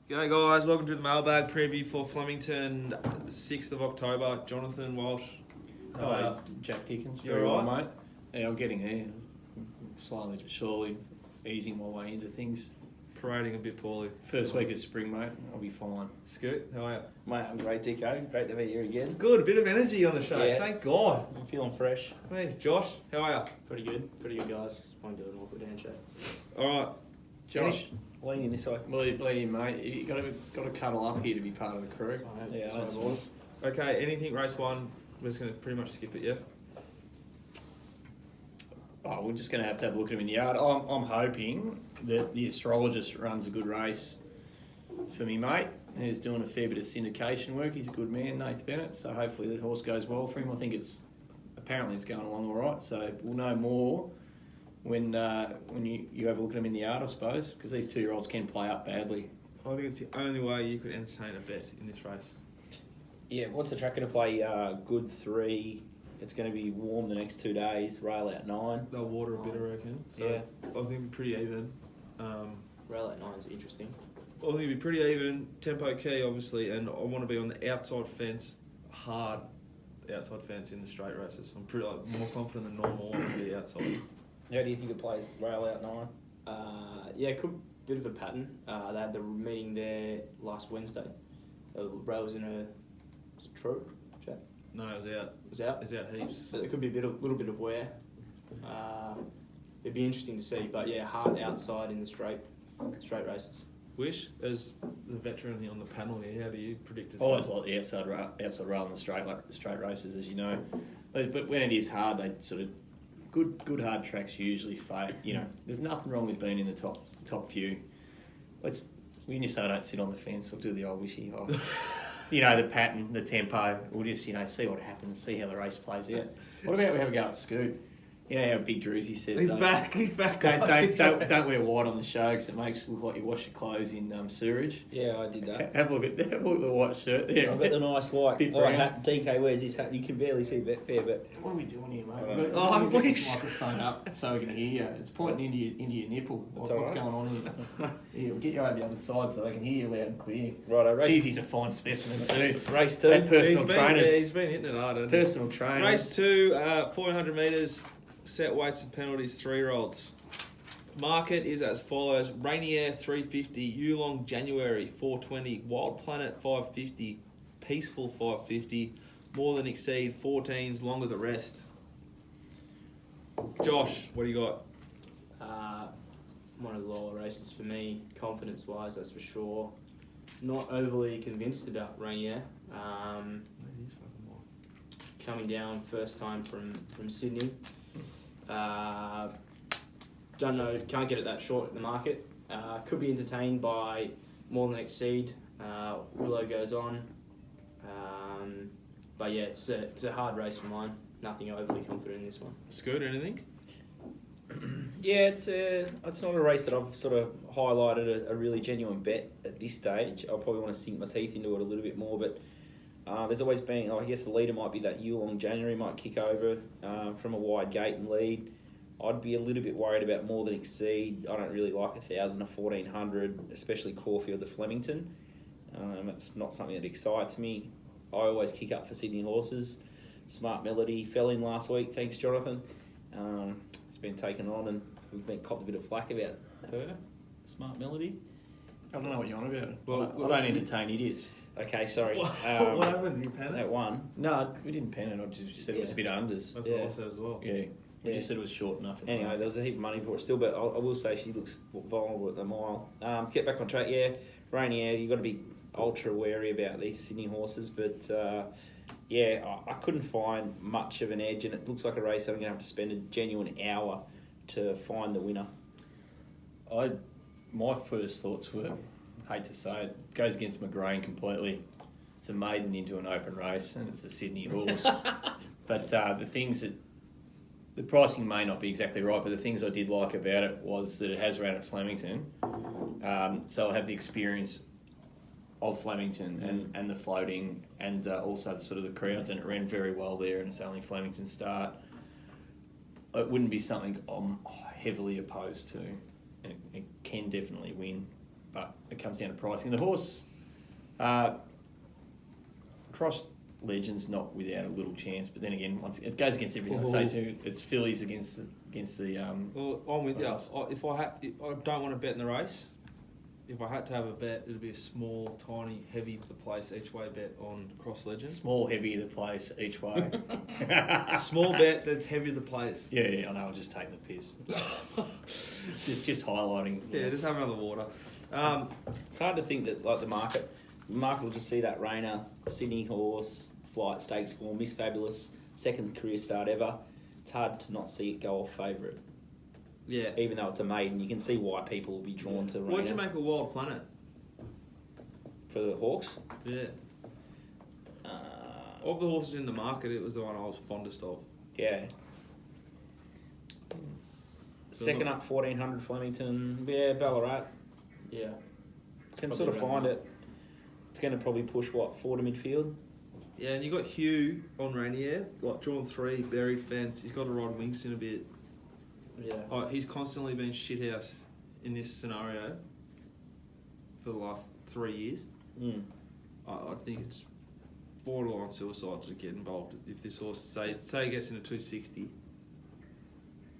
G'day guys, welcome to the mailbag preview for Flemington, 6th of October. Jonathan, Walsh. Hello, Jack Dickens. You Very well, alright? mate. Yeah, I'm getting there. Slowly but surely, easing my way into things. Parading a bit poorly. First week of spring, mate. I'll be fine. Scoot, how are you? Mate, I'm great, Dicko. Great to be here again. Good, a bit of energy on the show, Yeah. thank God. I'm feeling fresh. Hey, Josh, how are you? Pretty good guys. Won't do an awkward handshake. Alright, Josh, Lean in this way. leave in, mate. You got to cuddle up here to be part of the crew. Yeah, so that's boys. okay, anything race 1, we're just going to pretty much skip it, yeah? Oh, we're just going to have a look at him in the yard. I'm hoping that the astrologist runs a good race for me, mate. He's doing a fair bit of syndication work. He's a good man, Nath Bennett. So hopefully the horse goes well for him. I think apparently it's going along all right. So we'll know more when you have a look at him in the yard, I suppose, because these 2-year-olds can play up badly. I think it's the only way you could entertain a bet in this race. Yeah, what's the track going to play? Good 3. It's going to be warm the next 2 days. Rail out 9. They'll water a bit, I reckon. So Yeah. I think it'll be pretty even. Rail at 9's interesting. I think it'll be pretty even, tempo key obviously, and I want to be on the outside fence, hard outside fence in the straight races. I'm pretty more confident than normal on the outside. How do you think it plays rail out 9? Yeah, bit of a pattern. They had the meeting there last Wednesday. Rail was in was it true, Jack? No, it was out. It was out. It's out heaps. So there could be a little bit of wear. It'd be interesting to see, but yeah, hard outside in the straight races. Wish, as the veteran here on the panel here, how do you predict it? Always like the outside rail in the straight races, as you know. But when it is hard, they sort of good hard tracks usually fade. You know, there's nothing wrong with being in the top few. When you say don't sit on the fence, we'll do the old wishy. You know, the pattern, the tempo. We'll just see what happens, see how the race plays out. What about we have a go at Scoot? You know how Big Druzy says He's back. Don't wear white on the show because it makes it look like you wash your clothes in sewage. Yeah, I did that. Have a look at the white shirt there. I've got the nice white Bit brown. hat. DK wears this hat. You can barely see that fair, but What are we doing here, mate? Alright. Oh, We've got wish. this microphone up so we can hear you. It's pointing into your nipple. What's alright. going on here? Yeah, we'll get you over the other side so they can hear you loud and clear. right, race. Jeez, he's a fine specimen too. Race 2. That personal trainers. He's been hitting it hard, hasn't he? Personal trainer. Race 2, 400 metres, set weights and penalties, 3-year-olds. Market is as follows: Rainier 350, Yulong January 420, Wild Planet 550, Peaceful 550, More Than Exceed 14s, Longer the Rest. Josh, what do you got? One of the lower races for me, confidence-wise, that's for sure. Not overly convinced about Rainier. Coming down first time from Sydney. Don't know, can't get it that short at the market. Could be entertained by More Than Exceed. Willow goes on. But yeah, it's a hard race for mine. Nothing overly confident in this one. Scoot, anything? Yeah, it's not a race that I've sort of highlighted a really genuine bet at this stage. I'll probably want to sink my teeth into it a little bit more, but there's always been, I guess the leader might be that Yulong January might kick over from a wide gate and lead. I'd be a little bit worried about More Than Exceed. I don't really like 1,000 or 1,400, especially Caulfield to Flemington. It's not something that excites me. I always kick up for Sydney horses. Smart Melody fell in last week, thanks Jonathan. It's been taken on and we've been copped a bit of flack about her, Smart Melody. I don't know what you're on about. Well, I don't entertain idiots. Okay, sorry. What happened? Did you pen That it? one. No, we didn't pen it. I just said it was a bit unders. That's Yeah. what I said as well. Yeah. We Yeah. just said it was short enough. Anyway, there was a heap of money for it still, but I will say she looks vulnerable at the mile. To get back on track, yeah, Rainier, you've got to be ultra wary about these Sydney horses, but yeah, I couldn't find much of an edge, and it looks like a race that I'm going to have to spend a genuine hour to find the winner. My first thoughts were, hate to say it, goes against McGrain completely. It's a maiden into an open race, and it's a Sydney horse. But the pricing may not be exactly right, but the things I did like about it was that it has ran at Flemington. So I'll have the experience of Flemington and the floating and also the sort of the crowds, and it ran very well there, and it's only Flemington start. It wouldn't be something I'm heavily opposed to. It can definitely win. but it comes down to pricing. The horse, Cross Legends, not without a little chance, but then again, once it goes against everything I say too. It's fillies against the. Well, I'm with you. Others. If I don't want to bet in the race. If I had to have a bet, it'd be a small, tiny, heavy to place each way bet on Cross Legend. Small, heavy the place each way. Small bet that's heavy to place. Yeah, I know. I'm just taking the piss. just highlighting. Yeah, just have another water. It's hard to think that like the market will just see that Rayner, Sydney horse, flight stakes form, Miss Fabulous, second career start ever. It's hard to not see it go off favourite. Yeah. Even though it's a maiden, you can see why people will be drawn to Rayner. What'd you make of Wild Planet? For the Hawks? Yeah. Of the horses in the market, it was the one I was fondest of. Yeah. Second up, 1400 Flemington. Yeah, Ballarat. Yeah. Can sort of find it. It's going to probably push, 4 to midfield? Yeah, and you got Hugh on Rainier, like drawn 3, buried fence. He's got to ride wings in a bit. Yeah. He's constantly been shithouse in this scenario for the last 3 years. Mm. I think it's borderline suicide to get involved. If this horse, say he gets into 260.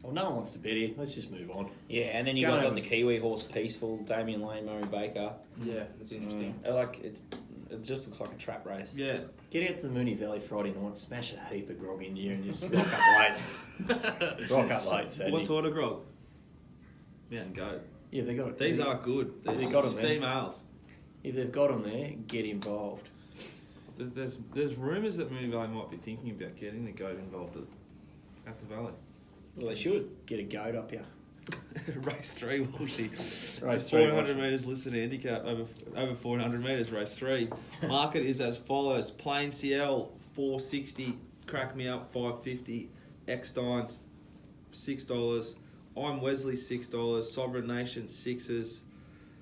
Well, no one wants to bet here. Let's just move on. Yeah, and then you got the Kiwi horse, Peaceful, Damien Lane, Murray Baker. Yeah, that's interesting. It just looks like a trap race. Yeah. Get out to the Moonee Valley Friday night, smash a heap of grog in you, and just rock up late. Rock up late, Saturday. What sort of grog? Mountain Goat. Yeah, they got it. These are good. They got 'em steam there. ales. If they've got them there, get involved. There's rumours that Moonee Valley might be thinking about getting the goat involved at the Valley. Well, they should. Get a goat up here. Race 3, Walshy. Race 400 metres listed handicap over 400 metres. Race 3. Market is as follows: Plain CL 460, Crack Me Up 550, Ecksteins $6, I'm Wesley $6, Sovereign Nation $6s,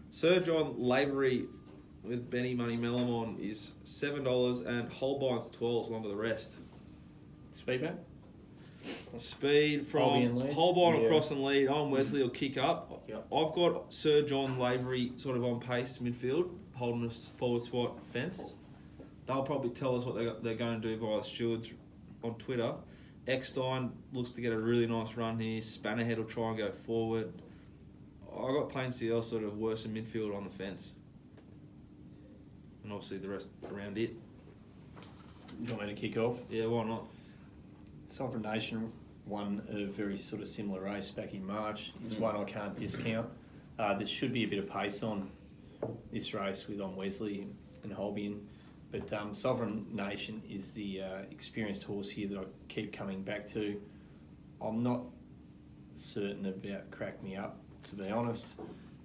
Sir John Lavery with Benny Money Melamon is $7, and Holbein's $12 along with the rest. Speedback? Speed from Holbein leads. Holbein Yeah. across and lead. On Wesley will kick up. Yep. I've got Sir John Lavery sort of on pace midfield, holding a forward spot fence. They'll probably tell us what they're going to do via the stewards on Twitter. Eckstein looks to get a really nice run here. Spannerhead will try and go forward. I got Plain CL sort of worse in midfield on the fence. And obviously the rest around it. You want me to kick off? Yeah, why not? Sovereign Nation won a very sort of similar race back in March. It's one I can't discount. There should be a bit of pace on this race with On Wesley and Holbein. But Sovereign Nation is the experienced horse here that I keep coming back to. I'm not certain about Crack Me Up, to be honest.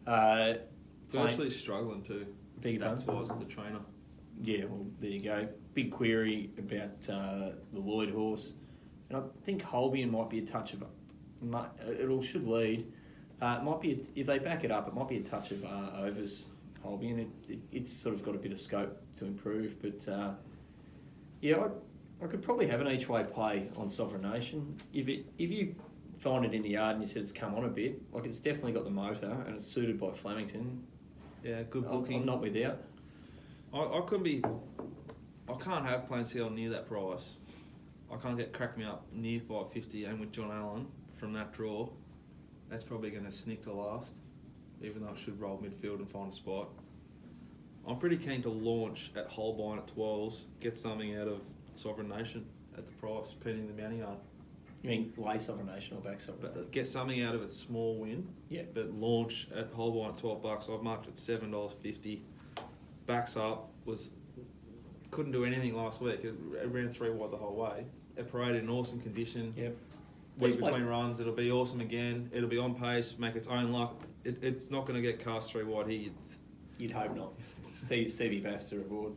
Virtually struggling too. Big Stats wise, the trainer. Yeah, well, there you go. Big query about the Lloyd horse. And I think Holbein might be a touch of... It should lead. It might be, if they back it up, it might be a touch of overs, Holbein. It's sort of got a bit of scope to improve. But, yeah, I could probably have an each-way play on Sovereign Nation. If you find it in the yard and you said it's come on a bit, like it's definitely got the motor and it's suited by Flemington. Yeah, good booking. I'm not without. I couldn't be... I can't have Plain CL near that price. I can't get Crack Me Up near 550 and with John Allen from that draw. That's probably going to sneak to last, even though I should roll midfield and find a spot. I'm pretty keen to launch at Holbein at 12s, get something out of Sovereign Nation at the price, pending the mounting yard. You mean lay Sovereign Nation or back Sovereign Nation? But get something out of its small win. Yeah. But launch at Holbein at $12. I've marked it $7.50. Backs up, couldn't do anything last week. It ran 3 wide the whole way. It paraded in awesome condition. Yep. Week between runs, it'll be awesome again. It'll be on pace, make its own luck. It's not going to get cast 3 wide here. You'd hope not. Stevie Baxter aboard.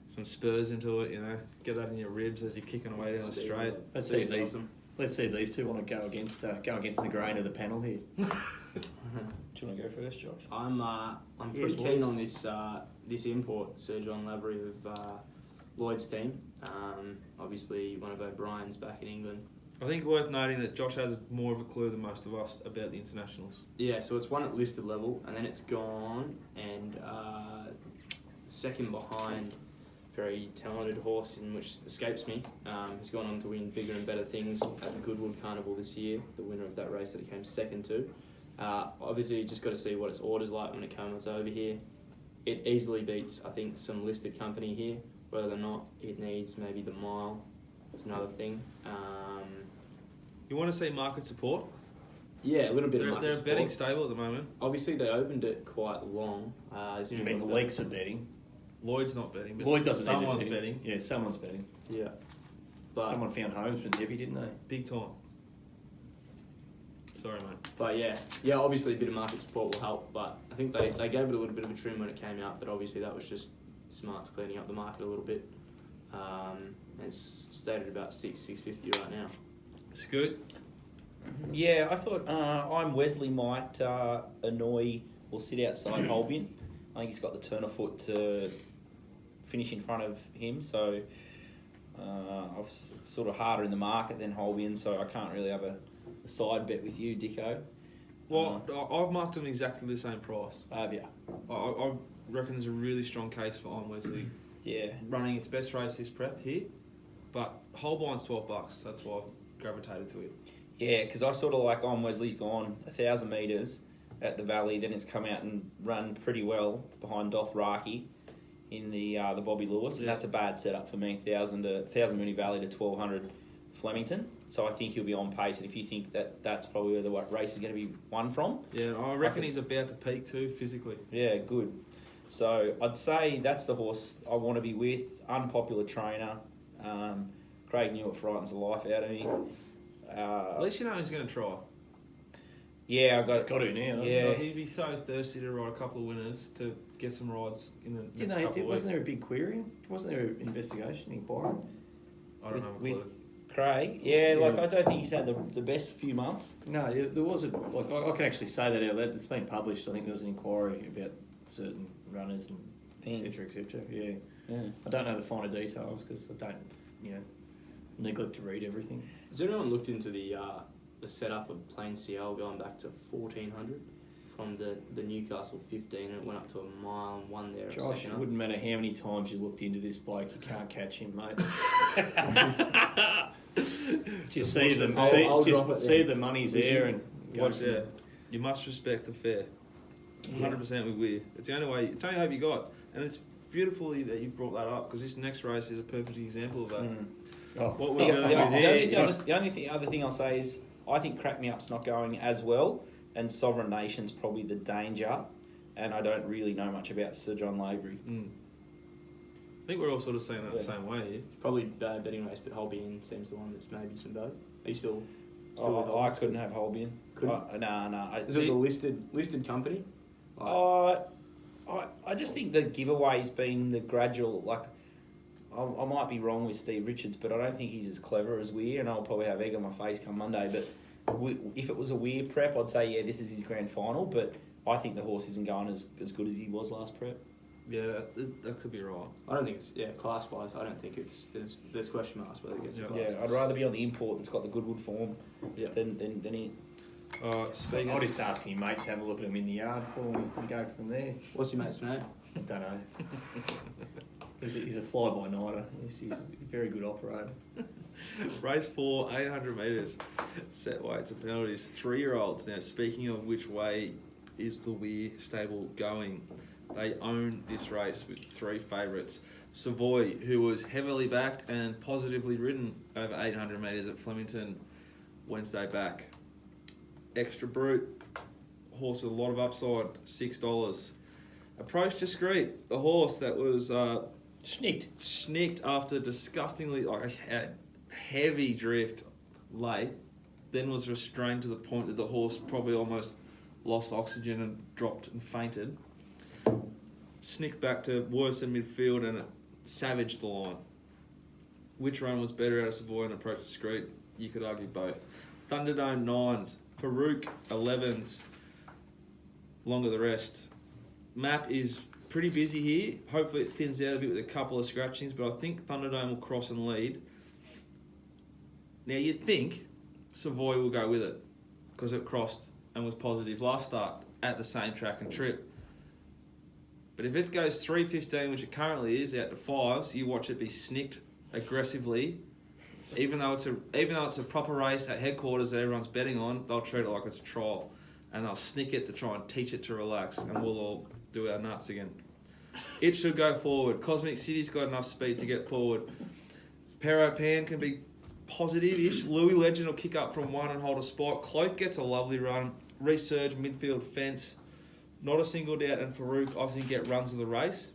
Some spurs into it, get that in your ribs as you're kicking away down the straight. Let's see if these two want to go against the grain of the panel here. Do you want to go first, Josh? I'm pretty keen on this import, Sir John Lavery of Lloyd's team. Obviously, one of O'Brien's back in England. I think worth noting that Josh has more of a clue than most of us about the internationals. Yeah, so it's won at listed level, and then it's gone and second behind very talented horse in which escapes me. Has gone on to win bigger and better things at the Goodwood Carnival this year, the winner of that race that he came second to. Obviously, you just got to see what its order's like when it comes over here. It easily beats, I think, some listed company here. Whether or not it needs maybe the mile is another thing. You want to see market support? Yeah, a little bit of market They're a betting support. stable at the moment. Obviously, they opened it quite long. You mean the leaks are betting? Lloyd's not betting, but Lloyd doesn't someone's need to betting. Yeah, someone's betting. Yeah. But Someone found Holmesman heavy, didn't they? Big time. Sorry, mate. But yeah, obviously a bit of market support will help, but I think they gave it a little bit of a trim when it came out, but obviously that was just Smarts cleaning up the market a little bit. And it's stayed at about $650 right now. Scoot. Yeah, I thought I'm Wesley might annoy or sit outside Holbein. I think he's got the turn of foot to finish in front of him, so it's sort of harder in the market than Holbein, so I can't really have a side bet with you, Dicko. Well, I've marked them exactly the same price. Have you? I reckon there's a really strong case for Iron Wesley Yeah. running its best race this prep here, but Holbein's $12. That's why I've gravitated to it. Yeah, because I sort of like on Wesley's gone 1,000 metres at the Valley, then it's come out and run pretty well behind Dothraki in the Bobby Lewis, and that's a bad setup for me. 1,000 Mooney Valley to 1,200 Flemington. So I think he'll be on pace, and if you think that that's probably where the race is going to be won from. Yeah, I reckon he's about to peak too, physically. Yeah, good. So I'd say that's the horse I want to be with. Unpopular trainer. Craig Newitt frightens the life out of me. At least you know he's going to try. Yeah, He's got to now. Yeah. He'd be so thirsty to ride a couple of winners to get some rides in the next Didn't couple they? of Wasn't weeks. there a big query? Wasn't there an investigation, inquiry? I don't have a with clue. Craig? Yeah, like I don't think he's had the best few months. No, there was I can actually say that out loud. It's been published. I think there was an inquiry about certain runners and Things. etc. etc. Yeah. Yeah. I don't know the finer details because I don't, neglect to read everything. Has anyone looked into the setup of Plain CL going back to 1,400 from the Newcastle 15, and it went up to a mile and one there. Josh, it wouldn't matter how many times you looked into this bloke, you can't catch him, mate. Just see the money's there and go Watch, from yeah. there. You must respect the fair. 100% with Weir. It's the only way. It's the only hope you got, and it's beautifully that you brought that up because this next race is a perfect example of that. Oh. What we're going to do here is The other thing I'll say is I think Crack Me Up's not going as well, and Sovereign Nation's probably the danger, and I don't really know much about Sir John Lavery. I think we're all sort of saying that the same way here. It's probably bad betting race, but Holbein seems the one that's maybe some dough. Are you still with I Holbein? couldn't have Holbein. Couldn't? No. Is it the listed company? I just think the giveaway's been the gradual, like, I might be wrong with Steve Richards, but I don't think he's as clever as Weir, and I'll probably have egg on my face come Monday, but if it was a Weir prep, I'd say, yeah, this is his grand final, but I think the horse isn't going as good as he was last prep. Yeah, that could be right. I don't think it's class-wise. I don't think there's question marks whether it gets a class. Yeah, I'd rather be on the import that's got the Goodwood form Yeah. than it. Speaking I'll just ask your mate to have a look at him in the yard for me and go from there. What's your mate's name? I don't know. He's a fly-by-nighter. He's a very good operator. Race 4, 800 metres, set weights and penalties, 3-year-olds. Now, speaking of which way is the Weir stable going, they own this race with 3 favourites. Savoy, who was heavily backed and positively ridden over 800 metres at Flemington Wednesday back. Extra Brute, horse with a lot of upside, $6. Approach Discreet, the horse that was snicked after disgustingly a heavy drift late, then was restrained to the point that the horse probably almost lost oxygen and dropped and fainted. Snicked back to worse than midfield and it savaged the line. Which run was better out of Savoy and Approach Discreet? You could argue both. Thunderdome 9s, Farouk 11s, longer the rest. Map is pretty busy here. Hopefully it thins out a bit with a couple of scratchings, but I think Thunderdome will cross and lead. Now you'd think Savoy will go with it because it crossed and was positive last start at the same track and trip. But if it goes 3:15, which it currently is, out to 5s, you watch it be snicked aggressively. Even though it's a proper race at headquarters that everyone's betting on, they'll treat it like it's a trial, and they'll snick it to try and teach it to relax, and we'll all do our nuts again. It should go forward. Cosmic City's got enough speed to get forward. Pero Pan can be positive-ish. Louis Legend will kick up from 1 and hold a spot. Cloak gets a lovely run. Resurge, midfield fence. Not a single doubt, and Farouk, I think, get runs of the race.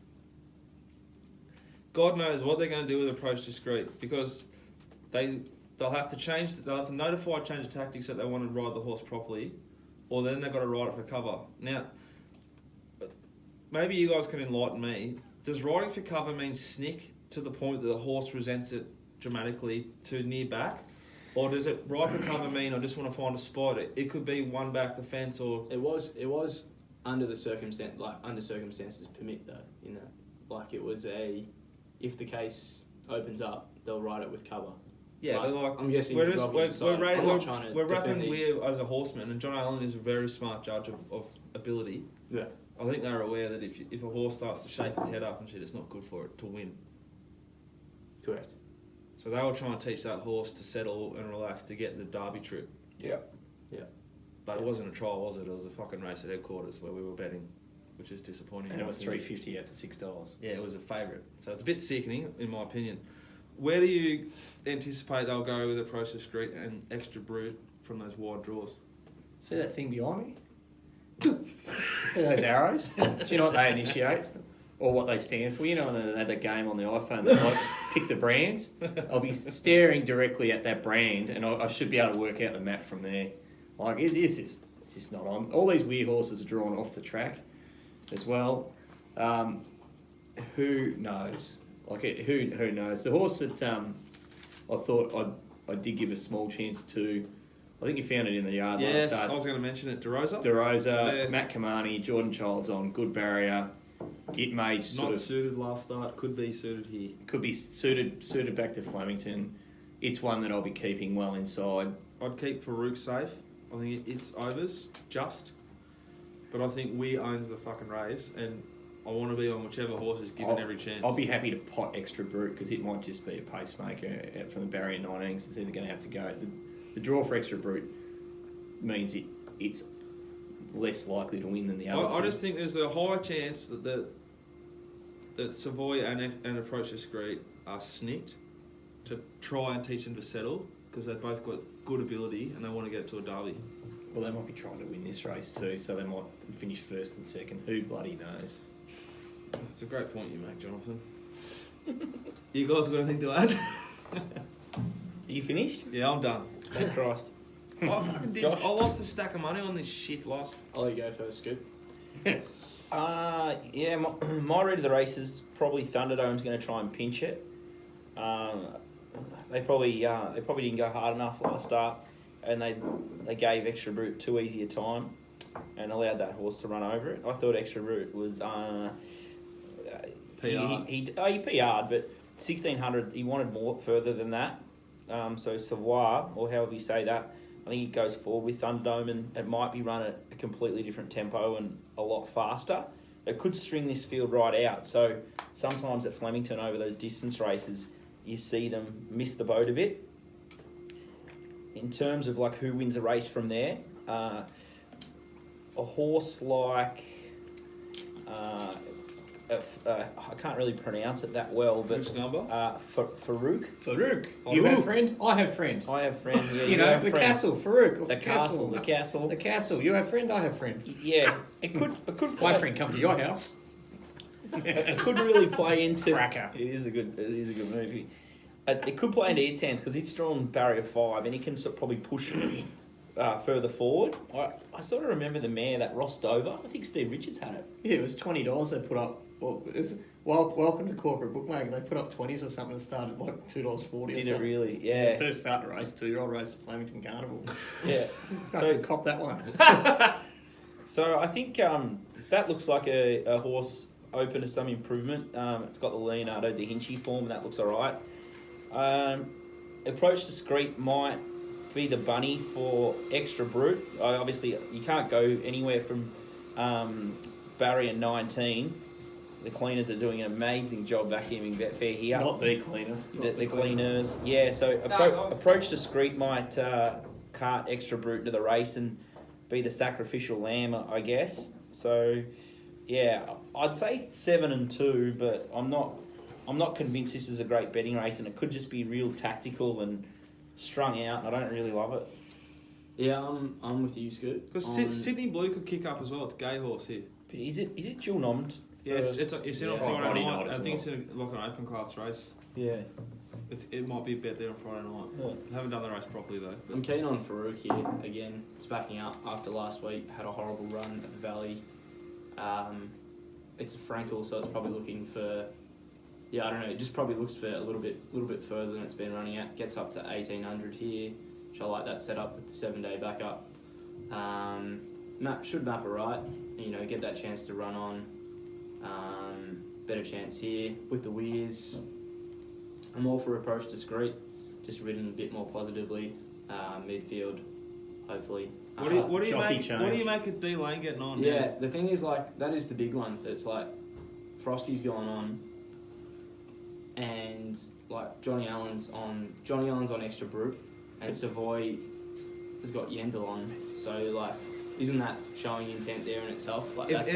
God knows what they're going to do with Approach Discreet, because they'll have to notify change of tactics that they want to ride the horse properly, or then they've got to ride it for cover. Now, maybe you guys can enlighten me. Does riding for cover mean snick to the point that the horse resents it dramatically to near back? Or does it ride for cover mean I just want to find a spot? It could be one back the fence, or It was under circumstances permit though. It was if the case opens up, they'll ride it with cover. yeah. But I'm guessing we're defend rapping these. we're as a horseman, and John Allen is a very smart judge of ability. Yeah. I think they're aware that if a horse starts to shake its head up and shit, it's not good for it to win. Correct. So they were trying to teach that horse to settle and relax to get the Derby trip. Yeah. But it wasn't a trial, was it? It was a fucking race at headquarters where we were betting, which is disappointing. And in it was my opinion. $3.50 out to $6. Yeah, it was a favourite. So it's a bit sickening, in my opinion. Where do you anticipate they'll go with a Process Street and Extra Brute from those wide draws? See that thing behind me? See those arrows? Do you know what they initiate? Or what they stand for? You know, when they had that game on the iPhone, they like pick the brands. I'll be staring directly at that brand, and I should be able to work out the map from there. Like, it's just not on. All these weird horses are drawn off the track as well. Who knows? Who knows? The horse that I thought I did give a small chance to, I think you found it in the yard Yes, last I start. was going to mention it. DeRosa? DeRosa, Yeah. Matt Kamani, Jordan Childs on, good barrier. It may Not suited last start, could be suited here. could be suited back to Flemington. It's one that I'll be keeping well inside. I'd keep Farouk safe. I think it's overs, just. But I think we owns the fucking race, and I want to be on whichever horse is given every chance. I'll be happy to pot Extra Brute because it might just be a pacemaker out from the barrier 19. It's either going to have to go. The draw for Extra Brute means it's less likely to win than the other I two. just think there's a high chance that Savoy and Approach Discreet are snicked to try and teach them to settle, because they've both got good ability and they want to get to a derby. Well, they might be trying to win this race too, so they might finish first and second. Who bloody knows? That's a great point you make, Jonathan. You guys got anything to add? Are you finished? Yeah, I'm done. Thank Christ. I fucking did. Josh? I lost a stack of money on this shit last. I'll let you go first, Scoop. Yeah, my read of the race is probably Thunderdome's going to try and pinch it. They probably didn't go hard enough last start, and they gave Extra Brute too easy a time, and allowed that horse to run over it. I thought Extra Brute was He PR'd, but 1600 he wanted more further than that. So Savoy, or however you say that, I think it goes forward with Thunderdome, and it might be run at a completely different tempo and a lot faster. It could string this field right out. So sometimes at Flemington over those distance races, you see them miss the boat a bit. In terms of like who wins a race from there, a horse like I can't really pronounce it that well, but Which number? Farouk. Farouk. You have friend? I have friend. I have friend. Yeah, You know, have the friend. castle, Farouk. The castle. The castle. The castle. You have friend, I have friend. Yeah, it could. My friend come to your house. It could really play into. Cracker. It is a good movie. It could play into its hands because it's drawn barrier 5 and he can probably push further forward. I sort of remember the mare that Ross Dover. I think Steve Richards had it. Yeah, it was $20 they put up. Welcome to corporate bookmaking. They put up 20s or something and started like $2.40 or Did something. it really? Yeah. First start race, 2-year-old race at Flemington Carnival. Yeah. So cop that one. So I think that looks like a horse open to some improvement. It's got the Leonardo da Vinci form, and that looks all right. Approach Discreet might be the bunny for Extra Brute. Obviously, you can't go anywhere from barrier 19. The cleaners are doing an amazing job vacuuming Betfair here. Not the cleaner. The cleaners, yeah. So Approach Discreet might cart Extra Brute into the race and be the sacrificial lamb, I guess. So, yeah, I'd say 7 and 2, but I'm not convinced this is a great betting race, and it could just be real tactical and strung out. And I don't really love it. Yeah, I'm with you, Scoot. Because Sydney Blue could kick up as well. It's Gay Horse here. But is it dual nommed? Yeah, it's in on Friday Friday night. night I as think it's an open class race. Yeah. It might be a bet there on Friday night. Yeah. I haven't done the race properly though. I'm keen on Farouk here again. It's backing up after last week. Had a horrible run at the Valley. It's a Frankel, so it's probably looking for. Yeah, I don't know. It just probably looks for a little bit further than it's been running at. Gets up to 1800 here. Which I like that setup with the 7-day backup. Should map it right. Get that chance to run on. Better chance here with the Weirs. I'm all for Approach Discreet. Just ridden a bit more positively. Midfield, hopefully. What do you make of D Lane getting on? Yeah, the thing is, that is the big one. That's Frosty's going on, and Johnny Allen's on Extra Brute, and Savoy has got Yendel on. So isn't that showing intent there in itself? It's not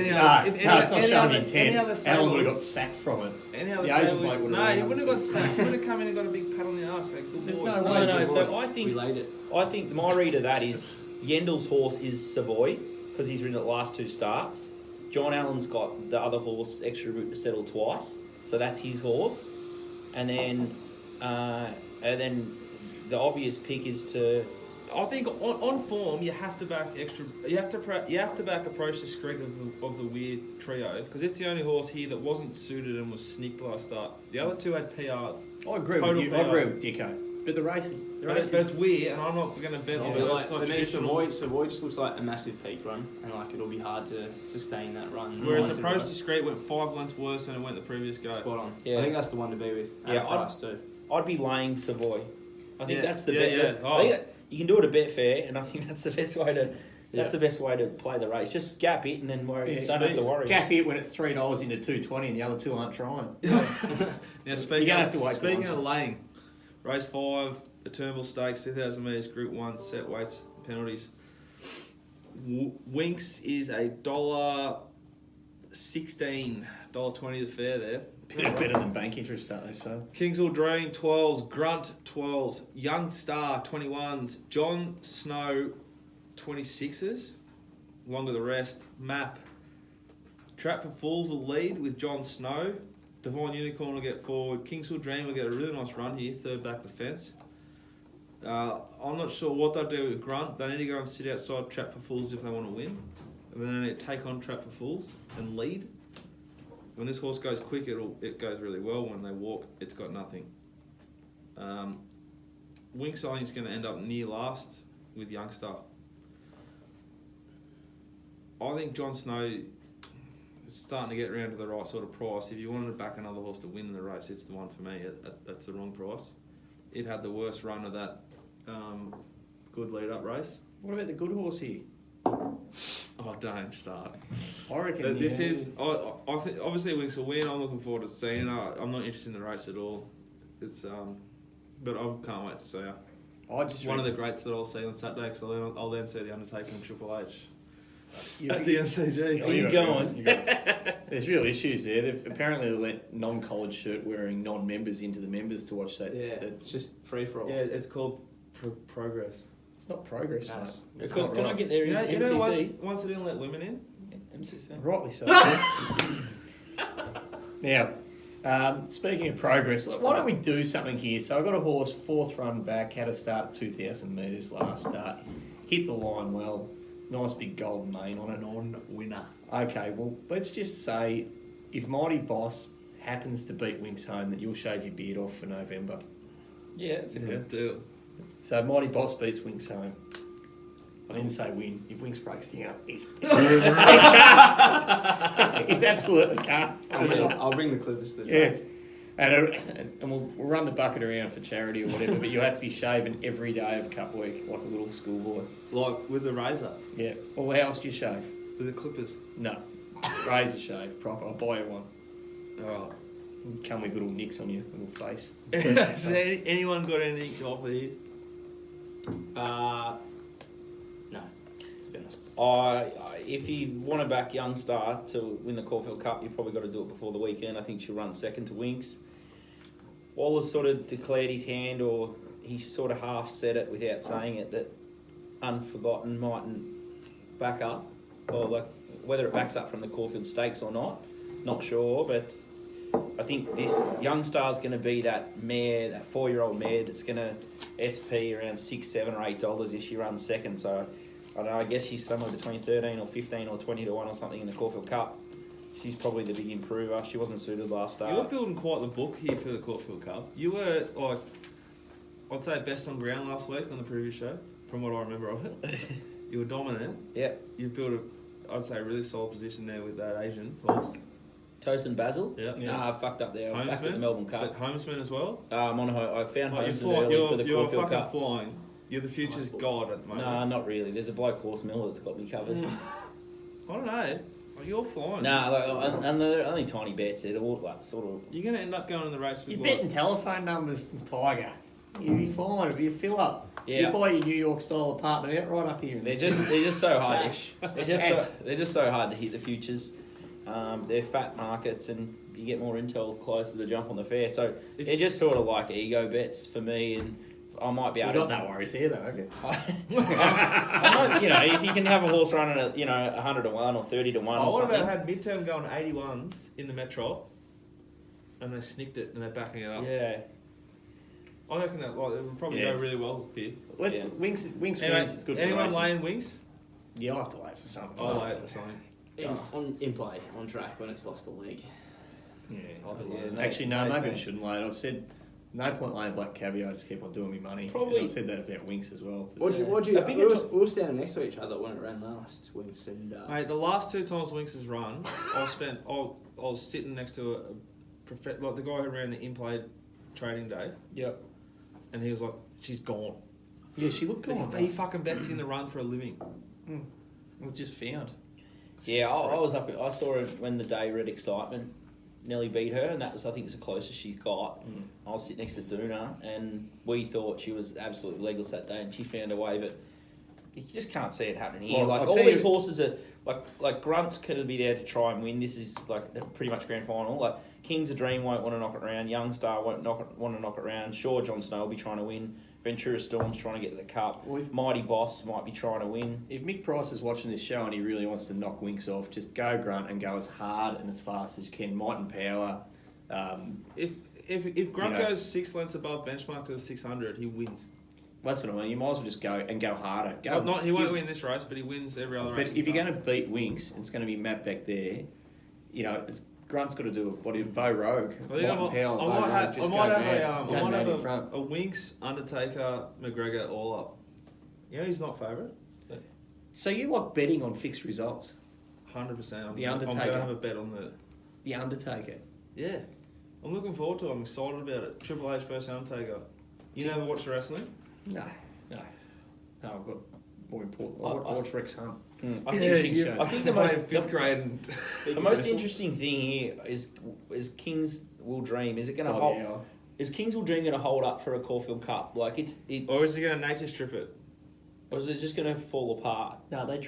showing intent. Allen would have got sacked from it. Any other Asian stable, bloke would no, have he wouldn't have got sacked. He would have come in and got a big pat on the arse. Good There's boy. no way. No. So we laid it. I think my read of that is Yendel's horse is Savoy because he's ridden the last 2 starts. John Allen's got the other horse, Extra Route, to settle twice, so that's his horse. And then the obvious pick is to. I think on form you have to back extra. You have to back Approach Discreet of the weird trio because it's the only horse here that wasn't suited and was snicked last start. The other 2 had PRs. I agree with you. I agree with Dicko. But the race is. But it's weird, and I'm not going to bet on it. For me, Savoy just looks like a massive peak run, and it'll be hard to sustain that run. Whereas Approach Discreet went 5 lengths worse than it went the previous go. Spot on. Yeah. I think that's the one to be with. Yeah, price too. I'd be laying Savoy. I think that's the bet. bet. I think you can do it at Betfair, and I think that's the best way to. That's the best way to play the race. Just gap it and then don't have to worry. Gap it when it's $3 into 220 and the other 2 aren't trying. Now, you're gonna have to wait. Speaking of laying, race 5, the Turnbull Stakes, 2,000 metres, Group 1, set weights, penalties. Winks is $1.16, $1.20 the fare there. Better than bank interest, aren't they? So Kingswell Dream 12s, Grunt 12s, Young Star 21s, John Snow 26s, longer the rest. Map. Trap for Fools will lead with John Snow. Divine Unicorn will get forward. Kingswell Dream will get a really nice run here, 3rd back the fence. I'm not sure what they'll do with Grunt. They need to go and sit outside Trap for Fools if they want to win. And then they need to take on Trap for Fools and lead. When this horse goes quick, it goes really well. When they walk, it's got nothing. Winks, I think, is going to end up near last with Youngstar. I think John Snow is starting to get around to the right sort of price. If you wanted to back another horse to win in the race, it's the one for me. That's the wrong price. It had the worst run of that good lead-up race. what about the good horse here? Oh, don't start. I reckon. But this is. I think obviously Winks will win. I'm looking forward to seeing her. I'm not interested in the race at all. It's but I can't wait to see her. One of the greats that I'll see on Saturday because I'll then see the Undertaker and Triple H at the NCG. Are you going? There's real issues there. They've apparently let non-college shirt wearing non-members into the members to watch that. Yeah, it's just free for all. Yeah, it's called Progress. It's not progress, No. mate. It's called, can I get there in You know MCC? once they didn't let women in? MCC. Rightly so. Now, speaking of progress, why don't we do something here? So I got a horse, 4th run back, had a start at 2,000 metres last start, hit the line well, nice big golden mane on it. Non-winner. Okay, well, let's just say if Mighty Boss happens to beat Winks home, that you'll shave your beard off for November. Yeah, it's a good. Do it. So Mighty Boss beats Winks home. I didn't say win. If Winks breaks down, he's cast. He's absolutely cast. I'll bring the clippers to the Yeah. And we'll run the bucket around for charity or whatever, but you have to be shaven every day of Cup Week, like a little schoolboy. Like with the razor, Yeah. Well, how else do you shave? with the clippers. No. Razor shave, proper. I'll buy you one. Oh. Come with little nicks on your little face. Has anyone got anything to offer here? No, to be honest. If you want to back Young Star to win the Caulfield Cup, you've probably got to do it before the weekend. I think she'll run second to Winks. Waller's sort of declared his hand, or he sort of half said it without saying it, that Unforgotten mightn't back up, or like whether it backs up from the Caulfield Stakes or not sure. But I think this Young Star's going to be that mare, that 4-year-old mare that's going to SP around $6, $7 or $8 if she runs second. So I don't know. I guess she's somewhere between 13 or 15 or 20 to 1 or something in the Caulfield Cup. She's probably the big improver. She wasn't suited last start. You're building quite the book here for the Caulfield Cup. You were, like, I'd say best on ground last week on the previous show, from what I remember of it. You were dominant. Yeah. You've built I'd say, a really solid position there with that Asian horse. Toast and Basil? Yeah. Nah, I fucked up there. I'm back at the Homesman? Melbourne Cup. But Homesman as well? I'm on I found Like, Homesman early for the you're Caulfield fucking Cup. flying. You're the future's god at the moment. Nah, not really. There's a bloke, Horse Miller, that's got me covered. I don't know. Like, you're flying. Nah, like, and they're only tiny bets. They're all like sort of. You're going to end up going in the race with You're like, betting telephone numbers, Tiger. You'll be fine. It'll be a fill up. Yeah. You buy your New York style apartment out right up here. In They're the just so hard. Cash. They're just so hard to hit the futures. They're fat markets, and you get more intel closer to jump on the fair. So they're just sort of like ego bets for me, and I might be able. You've got no worries here, though, have you? You know, if you can have a horse running at 100 to 1 or 30 to 1 or what something. about had midterm going 81s in the Metro, and they snicked it and they're backing it up. Yeah. I reckon that it would probably go really well here. Let's Yeah. Wings Anyway, is good for anyone racing. laying wings? Yeah, I'll have to lay for something. I'll lay it for something. In play, on track when it's lost the leg. Yeah. Yeah, Actually, no, no, maybe no. I shouldn't lay it. I've said no point laying black caviar. Just keep on doing me money. Probably- And I've said that about Winks as well. What you? A bigger We were standing next to each other when it ran last. Winks and. Mate, the last 2 times Winks has run, I was sitting next to like the guy who ran the in-play trading day, Yep. and he was like, "She's gone." Yeah, she looked good. He fucking bets in the run for a living. I was just found. Yeah, I was up. I saw her when the day Red Excitement nearly beat her, and that was, I think, it's the closest she got. I was sitting next to Duna, and we thought she was absolutely legless that day, and she found a way, but you just can't see it happening here. Well, like I'll all tell these you- horses are like Grunt's going to be there to try and win. This is like pretty much grand final. Like King's a Dream won't want to knock it around. Young Star won't want to knock it around. Sure, Jon Snow will be trying to win. Ventura Storm's trying to get to the cup. Well, if- Mighty Boss might be trying to win. If Mick Price is watching this show and he really wants to knock Winks off, just go Grunt and go as hard and as fast as you can. Might and power. If Grunt You know. goes 6 lengths above benchmark to the 600, he wins. That's what I mean. You might as well just go and go harder. Go. He won't win this race, but he wins every other race. But if you're going to beat Winks, it's going to be Matt back there. You know, Grunt's got to do what he Bo Rogue. I think I might have a Winks, Undertaker, McGregor all up. You know he's not favourite. So you like betting on fixed results? 100%. The I'm Undertaker. going to have a bet on The Undertaker. Yeah, I'm looking forward to it. I'm excited about it. Triple H versus Undertaker. You never watch the wrestling? No. I've got more important. I watch Rex Hunt. I think the most fifth grade. And the most interesting thing here is King's Will Dream. Is it going to hold? Yeah. Is King's Will Dream going to hold up for a Caulfield Cup? Like it's or is he going to nature strip it? or is it just going to fall apart? No, they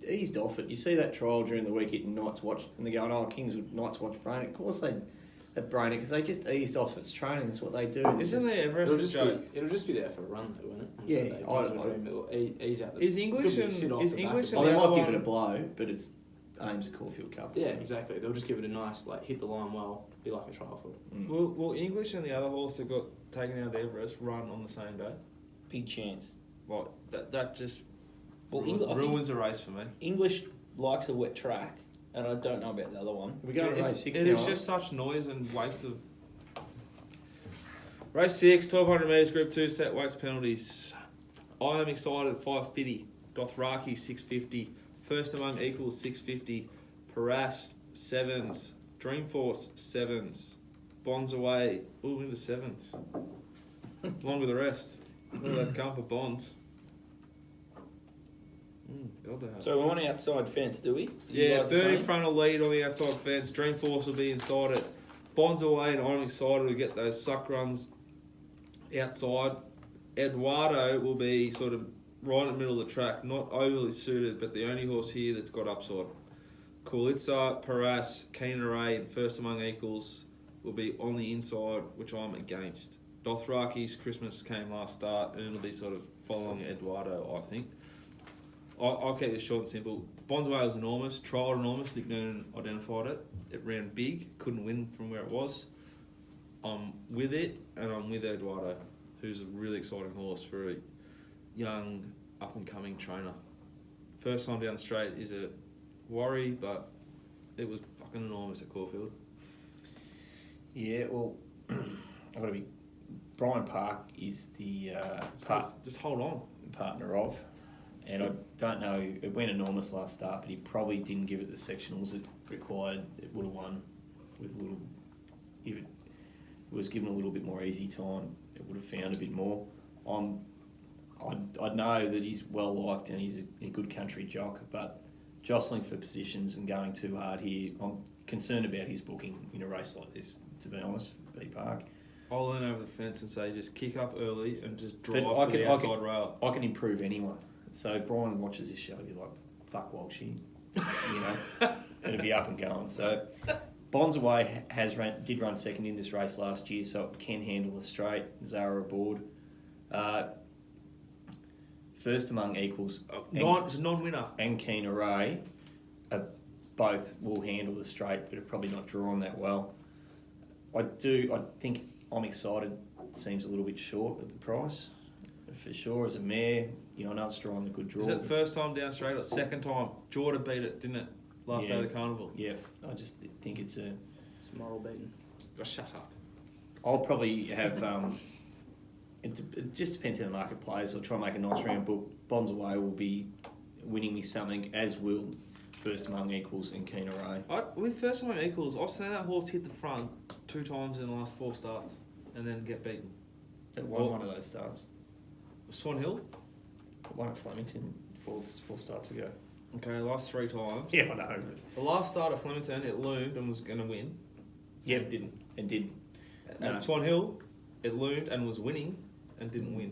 eased off it. You see that trial during the week hitting Night's Watch, and they're going, "Oh, Kings would Night's Watch brain it." Of course they brain it because they just eased off its training. That's what they do. Isn't there Everest a joke? It'll just be there for a run, though, won't it? On Yeah, Sunday. It'll ease out. Is English could and sit off is the back English of and Oh, they the might other give it a one? blow, but it's aims at Caulfield Cup. Yeah, exactly. They'll just give it a nice, hit the line well, be like a trial for it. Will English and the other horse that got taken out of the Everest run on the same day? Big chance. Like that just Well, ruins a race for me. English likes a wet track, and I don't know about the other one. We go to race 6 It now. is just such noise and waste of. Race 6, 1200 metres, Group 2, set weights, penalties. I am excited, 550. Dothraki, 650. First Among Equals, 650. Paras, 7s. Dreamforce, 7s. Bonds away. All into 7s. Along with the rest. Look at that come for Bonds. God, they have. So we want an outside fence, do we? Yeah, Bird in front of lead on the outside fence. Dreamforce will be inside it. Bonds away, and I'm excited to get those suck runs outside. Eduardo will be sort of right in the middle of the track, not overly suited, but the only horse here that's got upside. Kulitza, Paras, Keen Array, and First Among Equals will be on the inside, which I'm against. Dothraki's Christmas came last start, and it'll be sort of following Eduardo, I think. I'll keep it short and simple. Bondsway was enormous, trialled enormous. Nick Noonan identified it. It ran big, couldn't win from where it was. I'm with it, and I'm with Eduardo, who's a really exciting horse for a young, up-and-coming trainer. First time down the straight is a worry, but it was fucking enormous at Caulfield. Yeah, well, I've got to be... Brian Park is the Just hold on. partner of, and I don't know, it went enormous last start, but he probably didn't give it the sectionals it required. It would have won with a little... If it was given a little bit more easy time, it would have found a bit more. I know that he's well liked and he's a good country jock, but jostling for positions and going too hard here, I'm concerned about his booking in a race like this, to be honest, for B Park. I'll lean over the fence and say just kick up early and just But drive for the outside rail. I can improve anyone. So if Brian watches this show, he'll be like, fuck Walshy. You know, it'll be up and going. So Bonds Away did run second in this race last year, so it can handle the straight. Zara aboard. First Among Equals. It's a non-winner. And Keen Array both will handle the straight, but are probably not drawn that well. I think I'm excited. It seems a little bit short at the price. For sure, as a mare, I know it's drawing the good draw. Is it first time down straight or second time? Jordan beat it, didn't it? Last day of the carnival. Yeah, I just think it's moral beating. Oh, shut up. I'll probably have... It just depends how the market plays. I'll try and make a nice round book. Bonds Away will be winning me something, as will First Among Equals and Keen Array. With First Among Equals, I've seen that horse hit the front 2 times in the last 4 starts and then get beaten. It won one of those starts. Swan Hill? It won at Flemington 4 starts ago. Okay, last 3 times. Yeah, I know. The last start at Flemington, it loomed and was going to win. Yeah, it didn't. And did. At Swan Hill, it loomed and was winning and didn't win.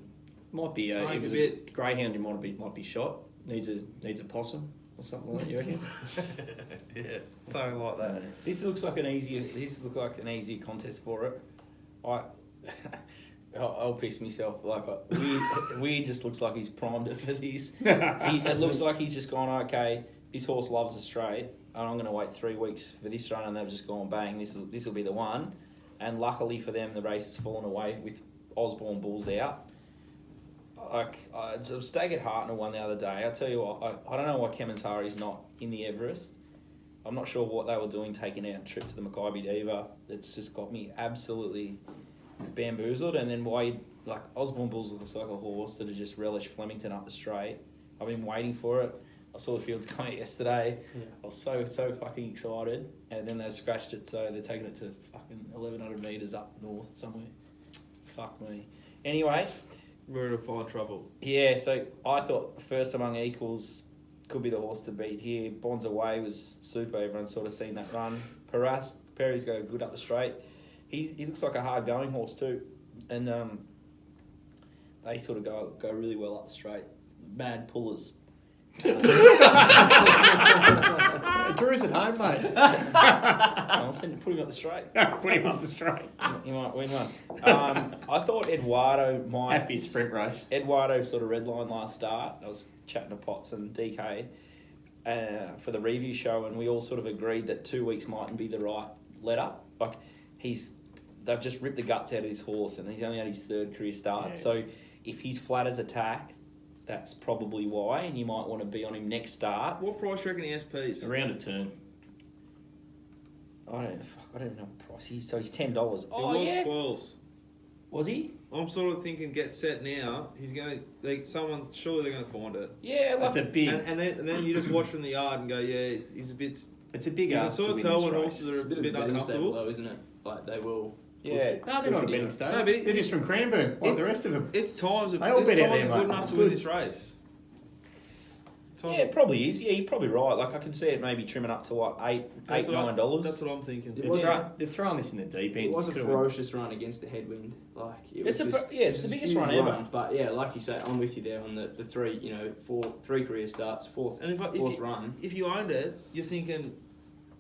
Might be Same if it was bit. a greyhound, it might be shot. Needs a possum or something like that. You reckon? Yeah, something like that. This looks like an easier contest for it. I'll piss myself. Weird just looks like he's primed it for this. It looks like he's just gone, okay, this horse loves a straight, and I'm going to wait 3 weeks for this run, and they've just gone, bang, this will be the one. And luckily for them, the race has fallen away with Osborne Bulls out. I stake at Hartnell won the other day. I'll tell you what, I don't know why Kementari's not in the Everest. I'm not sure what they were doing taking out a trip to the Maccabi Diva. It's just got me absolutely bamboozled. And then Osborne Bulls looks like a horse that had just relished Flemington up the straight. I've been waiting for it. I saw the fields come out yesterday. Yeah. I was so fucking excited. And then they've scratched it, so they're taking it to fucking 1,100 metres up north somewhere. Fuck me. Anyway, we're in fine trouble. Yeah, so I thought First Among Equals could be the horse to beat here. Bonds Away was super. Everyone's sort of seen that run. Perry's go good up the straight. He looks like a hard going horse too, and they sort of go really well up the straight. Bad pullers. Drew's at home, mate. I'll put him up the straight. Put him up the straight. He might win one. I thought Eduardo might... Have to be a sprint race. Eduardo sort of redlined last start. I was chatting to Potts and DK for the review show, and we all sort of agreed that 2 weeks mightn't be the right let-up. They've just ripped the guts out of this horse, and he's only had his 3rd career start. Yeah. So if he's flat as attack, that's probably why, and you might want to be on him next start. What price do you reckon he SPs? Around a turn. I don't even know what price so he's $10. Oh, it was 12. Was he? I'm sort of thinking, get set now. He's going to... surely they're going to find it. Yeah, that's a big... And then you just watch from the yard and go, yeah, he's a bit It's a big You can ask sort to of win tell this when race. horses are It's a a bit of bit a betting stable, uncomfortable. though, isn't it? Like they will. Yeah. No, they're not a betting stable. No, but They're just from Cranbourne, like the rest of them. It's times. They all It's bet out times there, good mate. enough It's to win good. this race. Yeah, it probably is. Yeah, you're probably right. Like I can see it maybe trimming up to like That's what I- $9. That's what I'm thinking. It was They're throwing this in the deep end. It was a Could've- ferocious run against the headwind. Like It's was a just, pro- yeah, it's the a biggest huge run ever. But yeah, like you say, I'm with you there on the three. You know, three career starts, fourth And fourth run. if you owned it, you're thinking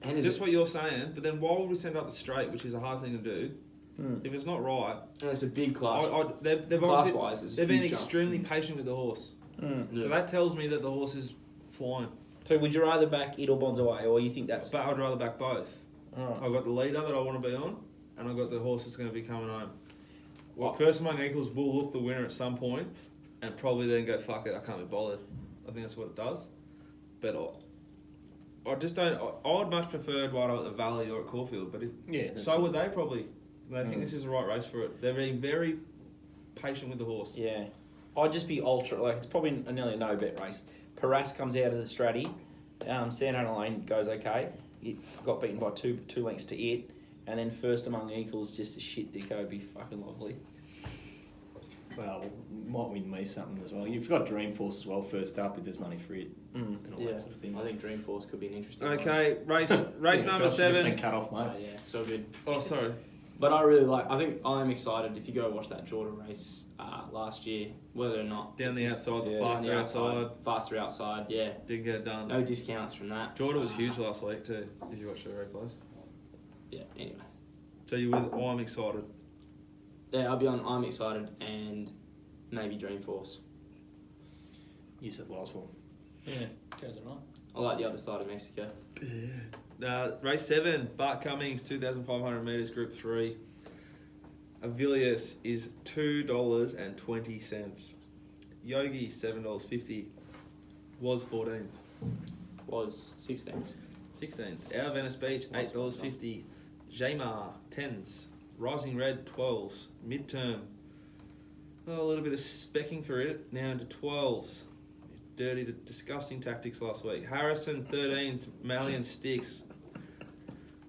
And is just it, what you're saying. But then why would we send up the straight, which is a hard thing to do? If it's not right, and it's a big class. they've class obviously wise, it's a they've been huge jump. extremely patient with the horse. Mm. So that tells me that the horse is flying. So would you rather back it or Bonds Away, or you think that's? But I'd rather back both. Oh. I've got the leader that I want to be on, and I've got the horse that's going to be coming home. What? First Among Equals will look the winner at some point, and probably then go, fuck it, I can't be bothered. I think that's what it does. But I just don't. I would much prefer Eduardo at the Valley or at Caulfield, but so would they probably. They think this is the right race for it. They're being very patient with the horse. Yeah, I'd just be ultra. Like it's probably nearly a no bet race. Paras comes out of the Stratty. San Ana Lane goes okay. It got beaten by two lengths to it, and then First Among Equals just a shit Dicko would be fucking lovely. Well, might win me something as well. You've got Dreamforce as well first up if there's money for it and all Yeah, that sort of thing. I think Dreamforce could be an interesting one. Okay, race Yeah, number Josh, you've just 7. been cut off, mate. Yeah, so good. Oh, sorry. But I really like. I think I'm excited if you go watch that Jordan race last year, whether or not Down it's the just- outside, the yeah, faster outside. faster outside. Yeah, Didn't get it done. no discounts from that. Jordan was huge last week too. If you watched the replays. Yeah. Anyway, So you with? Oh, I'm excited. yeah, I'll be on. I'm excited and maybe Dreamforce. You said last one. Yeah, goes alright. I like the other side of Mexico. Race 7, Bart Cummings, 2,500 metres, Group 3. Avilius is $2.20. Yogi, $7.50. Was 14s. Was 16th. 16s. Our Venice Beach, $8.50. Jamar, 10s. Rising Red, 12s. Midterm, a little bit of specking for it, now into 12s. Dirty, disgusting tactics last week. Harrison, 13s. Malian Sticks.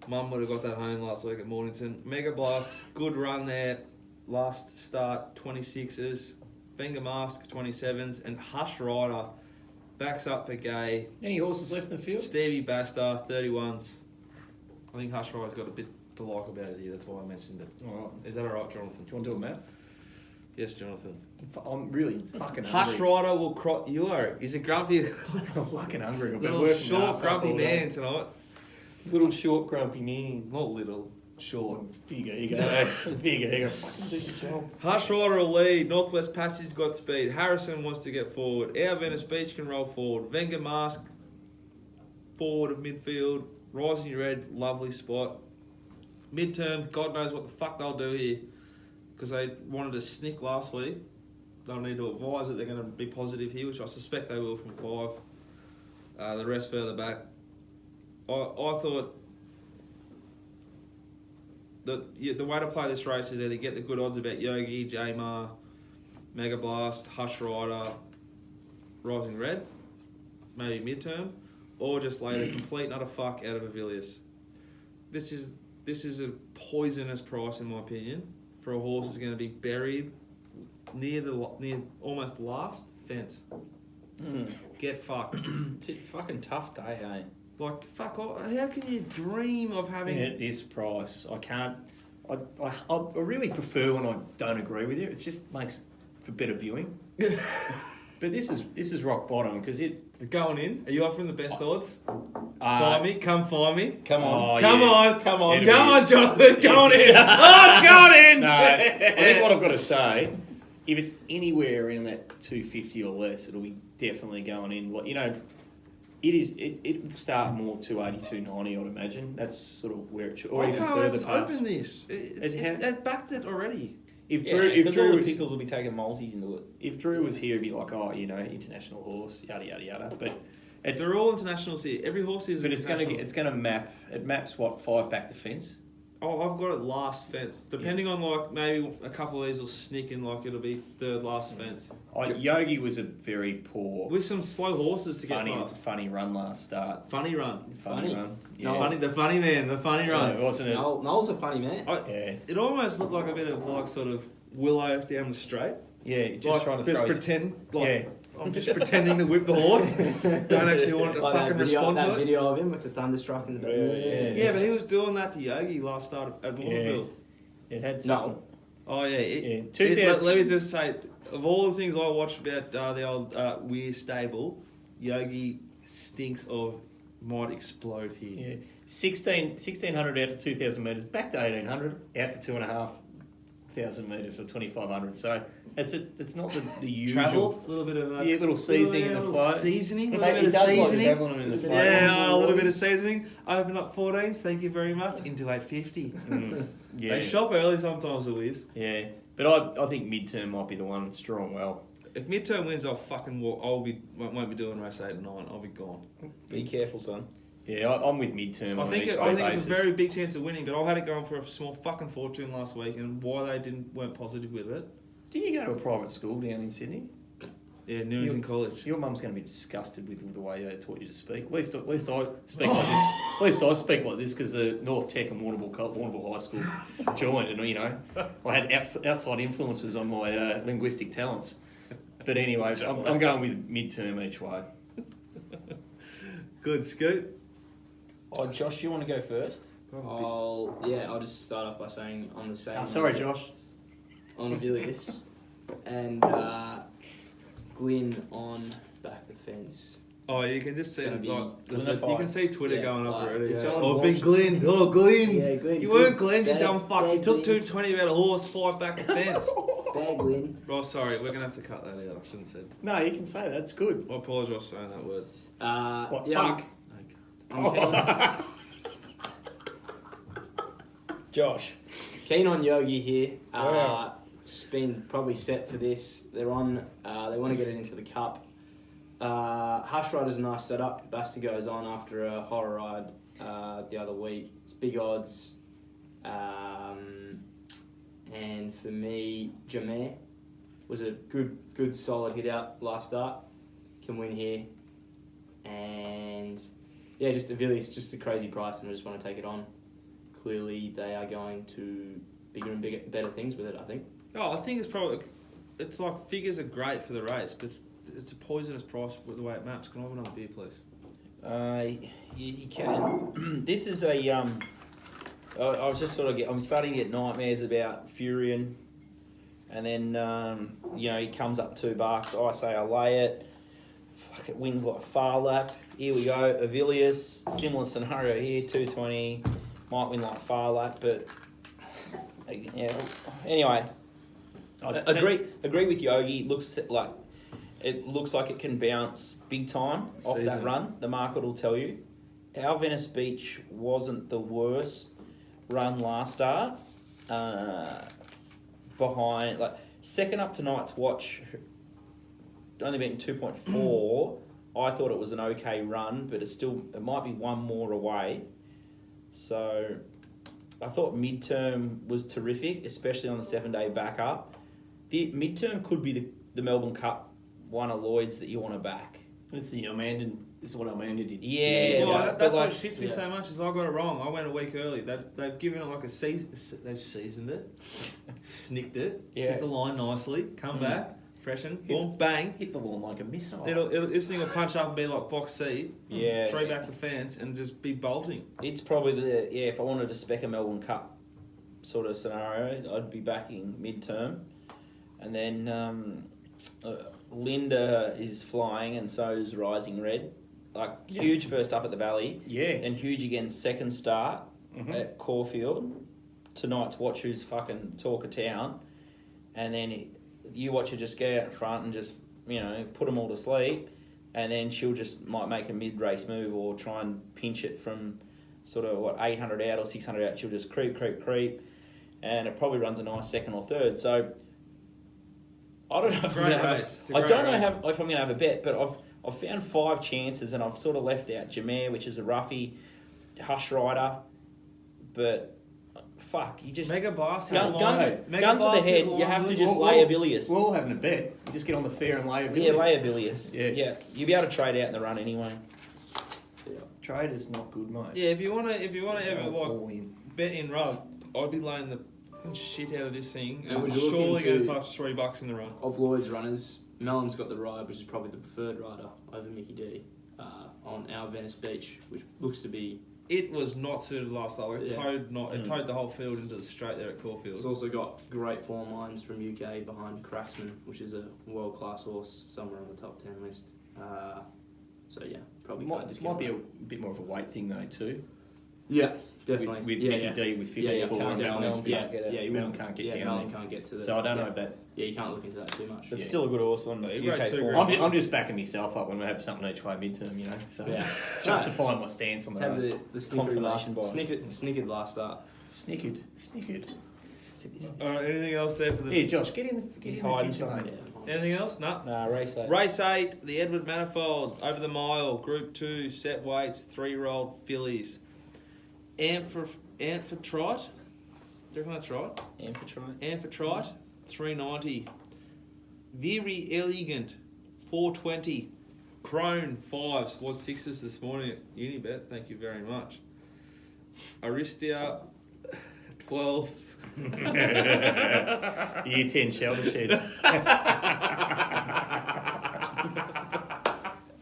Mum would have got that home last week at Mornington. Mega Blast, good run there. Last start, 26s. Finger Mask, 27s. And Hush Rider backs up for Gay. Any horses left in the field? Stevie Basta, 31s. I think Hush Rider's got a bit to like about it here, that's why I mentioned it. All right. Is that alright, Jonathan? Do you want to do a map? Yes, Jonathan. I'm really fucking Hush hungry. Rider will cross. You are. He's a grumpy, I'm fucking hungry. I've been little working my short, ass off grumpy all day. man tonight. Little short, grumpy man. Not little, short. Bigger, you go. Bigger, you go. Fucking do your job. Hush Rider will lead. Northwest Passage got speed. Harrison wants to get forward. Our Venice Beach can roll forward. Venga Mask forward of midfield. Rising Red, lovely spot. Midterm, God knows what the fuck they'll do here. Because they wanted to snick last week. They'll need to advise that they're going to be positive here, which I suspect they will from 5. The rest further back. I thought that the way to play this race is either get the good odds about Yogi, Jamar, Mega Blast, Hush Rider, Rising Red, maybe Midterm, or just lay the complete and utter fuck out of Avilius. This is a poisonous price in my opinion for a horse that's going to be buried near almost the last fence. Get fucked. It's a fucking tough day, hey? Like, fuck off. How can you dream of having... At this price, I can't... I really prefer when I don't agree with you. It just makes for better viewing. But this is rock bottom because it... Going in? Are you offering the best odds? Uh, Come find me. Come on. Oh, Come yeah. on. Come on. It'll Come be- on, Jonathan. Going in. Oh, it's going in. No, I think what I've got to say, if it's anywhere around that 250 or less, it'll be definitely going in. Like, you know, it will start more 280, 290, I'd imagine. That's sort of where it should, or I even can't further believe it's past. open this. They've backed it already. If Yeah, Drew, if because all Drew the was, pickles will be taking multis into it. if Drew was here, he'd be like, oh, you know, international horse, yada yada yada. But it's They're all internationals here. Every horse is but it's international. gonna map. It maps what 5 back the fence. I've got it last fence. Depending on like maybe a couple of these will sneak in, like it'll be third last fence. Yogi was a very poor, With some slow horses to get past. funny run last start. Funny run. Funny. Run. No. Funny, the funny man, the funny run. No, wasn't it? Noel's a funny man. Yeah. It almost looked like a bit of like sort of Willow down the straight. Yeah, just like, trying to just throw his- pretend. Like, Yeah. I'm just pretending to whip the horse. Don't actually want it to Like fucking respond to that it. video of him with the thunderstruck in the back. Yeah. Yeah, but he was doing that to Yogi last start at Warnerville. It had something. No. Oh yeah. Yeah. Let me just say, of all the things I watched about the old Weir stable, Yogi stinks of might explode here. Yeah. 1600 out to 2,000 metres, back to 1800, out to 2,500 metres or 2,500. So it's not the usual. Travel, a little bit of Little seasoning in the flow. Seasoning, a Mate, little bit he of does like seasoning. dabbling them in the flow. Yeah, a little bit of seasoning. Open up 14s, thank you very much. Into 850. Yeah. They shop early sometimes, the Wiz. Yeah. But I think midterm might be the one that's drawn well. If midterm wins, I'll fucking walk. Won't be doing race 8 and 9. I'll be gone. Be careful, son. Yeah, I'm with midterm. I on think each it's basis. a very big chance of winning, but I had it going for a small fucking fortune last week, and why they weren't positive with it. Didn't you go to a private school down in Sydney? Yeah, Newington College. Your mum's going to be disgusted with the way they taught you to speak. At least I speak like this. At least I speak like this because the North Tech and Warrnambool High School joined, and I had outside influences on my linguistic talents. But anyway, I'm going with midterm each way. Good, Scoot. Oh, Josh, do you want to go first? I'll just start off by saying I'm the same. Sorry, Josh. On Villiers and Glyn on back the fence. Oh, you can just see Gonna be you can see Twitter Yeah, going up like, already. it's Yeah. someone's Oh, big watching. Glenn. Oh, Glenn. Yeah, Glenn. You weren't Glenn, you Bad- dumb fuck. You bad took Glenn. 220 about a horse, 5 back the fence. Bad Glyn. Oh, sorry, we're going to have to cut that out. I shouldn't have said. No, you can say that's good. I apologise for saying that word. What, Yeah, fuck? I'm Josh. keen on Yogi here. Wow. It's been probably set for this. They're on. They want to get it into the cup. Hush Rider's a nice setup. Basta goes on after a horror ride the other week. It's big odds. And for me, Jameer was a good solid hit out last start. Can win here. And yeah, just a Villiers, just a crazy price, and I just want to take it on. Clearly, they are going to bigger and better things with it, I think. Oh, I think it's like figures are great for the race, but it's a poisonous price with the way it maps. Can I have another beer, please? You can. This is a I was just I'm starting to get nightmares about Furion, and then he comes up $2. I say I lay it. Fuck, it wins like far lap. Here we go. Avilius, similar scenario here. 220 might win like far lap, but yeah. Anyway, agree with Yogi. Looks like it can bounce big time off that Seasoned. run. The market will tell you. Our Venice Beach wasn't the worst run last start. Behind second up to Night's Watch, only beaten 2.4. I thought it was an okay run, but it might be one more away. So I thought midterm was terrific, especially on the 7-day backup. The midterm could be the Melbourne Cup one of Lloyd's that you want to back. This is what Amanda did. Yeah, Well, but that's like- what shits me so much is I got it wrong. I went a week early. They've given it like a season. They've seasoned it, snicked it, Yeah. hit the line nicely, come back, freshen, boom, bang. Hit the lawn like a missile. This thing will punch up and be like box seat, Yeah. 3 back the fence, and just be bolting. It's probably if I wanted to spec a Melbourne Cup sort of scenario, I'd be backing midterm. And then Linda is flying, and so is Rising Red. Huge first up at the Valley. Yeah. Then huge again second start at Caulfield. Tonight's Watch, who's fucking talk of town. And then you watch her just get out front and just, put them all to sleep. And then she'll just might make a mid-race move or try and pinch it from sort of, 800 out or 600 out. She'll just creep. And it probably runs a nice second or third. So I don't know if I'm Great going to race. It's a I great don't know race. if I'm going to have a bet, but I've found 5 chances, and I've sort of left out Jameer, which is a roughie, Hush Rider, but fuck, you just Mega Blast. gun to the Blast head. hit You have to line. just lay a Villiers. We're all having a bet. You just get on the fair and lay a Yeah, Villiers. lay a Villiers. Yeah. Yeah, you'll be able to trade out in the run anyway. Trade is not good, mate. Yeah, if you wanna ever like All in. bet in rug, I'd be laying the shit out of this thing. And And would you look surely going into- to touch $3 in the run. Of Lloyd's runners, Mellum's got the ride, which is probably the preferred rider over Mickey D on our Venice Beach, which looks to be. It was not suited last time. It Yeah. towed the whole field into the straight there at Caulfield. It's also got great form lines from UK behind Cracksman, which is a world class horse, somewhere on the top 10 list. So yeah, probably can't Might discount be a that. bit more of a weight thing though too. Yeah, definitely. With yeah, Mickey yeah. D with Yeah, 54 can't and definitely. Mellon Yeah, can't get it. yeah, you Mellon wouldn't- can't get yeah, down Mellon there. can't get to the. So I don't know yeah. if that. Yeah, you can't look into that too much. It's Yeah. still a good horse on Yeah, you UK rate two form. grand. I'm just backing myself up when we have something each way midterm, you know. So Yeah. justifying my stance on the Let's have race. the Confirmation bias. snickered last start. Snickered. Alright, anything else there for the... Here, Josh, get in He's the hiding kitchen, something. mate. Anything else? No. Nah, race 8. Race 8, the Edward Manifold, over the mile, Group 2, set weights, 3-year-old fillies. Amphitrite? Do you reckon that's right? Amphitrite, 390. Very Elegant, 420. Crone, 5s, was 6s this morning at Unibet, thank you very much. Aristia, 12s. Year 10 shelter shed.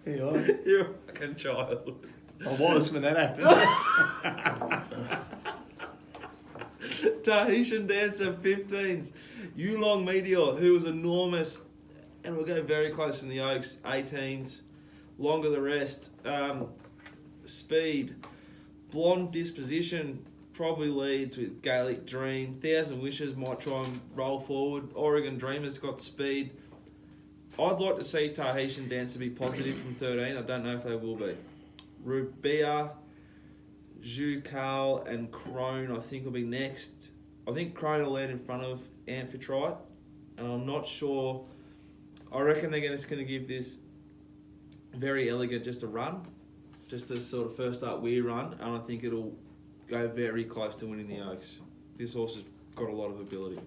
You're a fucking child. I was when that happened. Tahitian Dancer, 15s. Yulong Meteor, who was enormous, and will go very close in the Oaks, 18s. Longer the rest. Speed. Blonde Disposition probably leads with Gaelic Dream. 1,000 Wishes might try and roll forward. Oregon Dreamer's got speed. I'd like to see Tahitian Dancer be positive from 13. I don't know if they will be. Rubia, Jucal and Crone I think will be next. I think Crone will land in front of Amphitrite, and I'm not sure. I reckon they're just going to give this Very Elegant just a run, just a sort of first up weir run, and I think it'll go very close to winning the Oaks. This horse has got a lot of ability.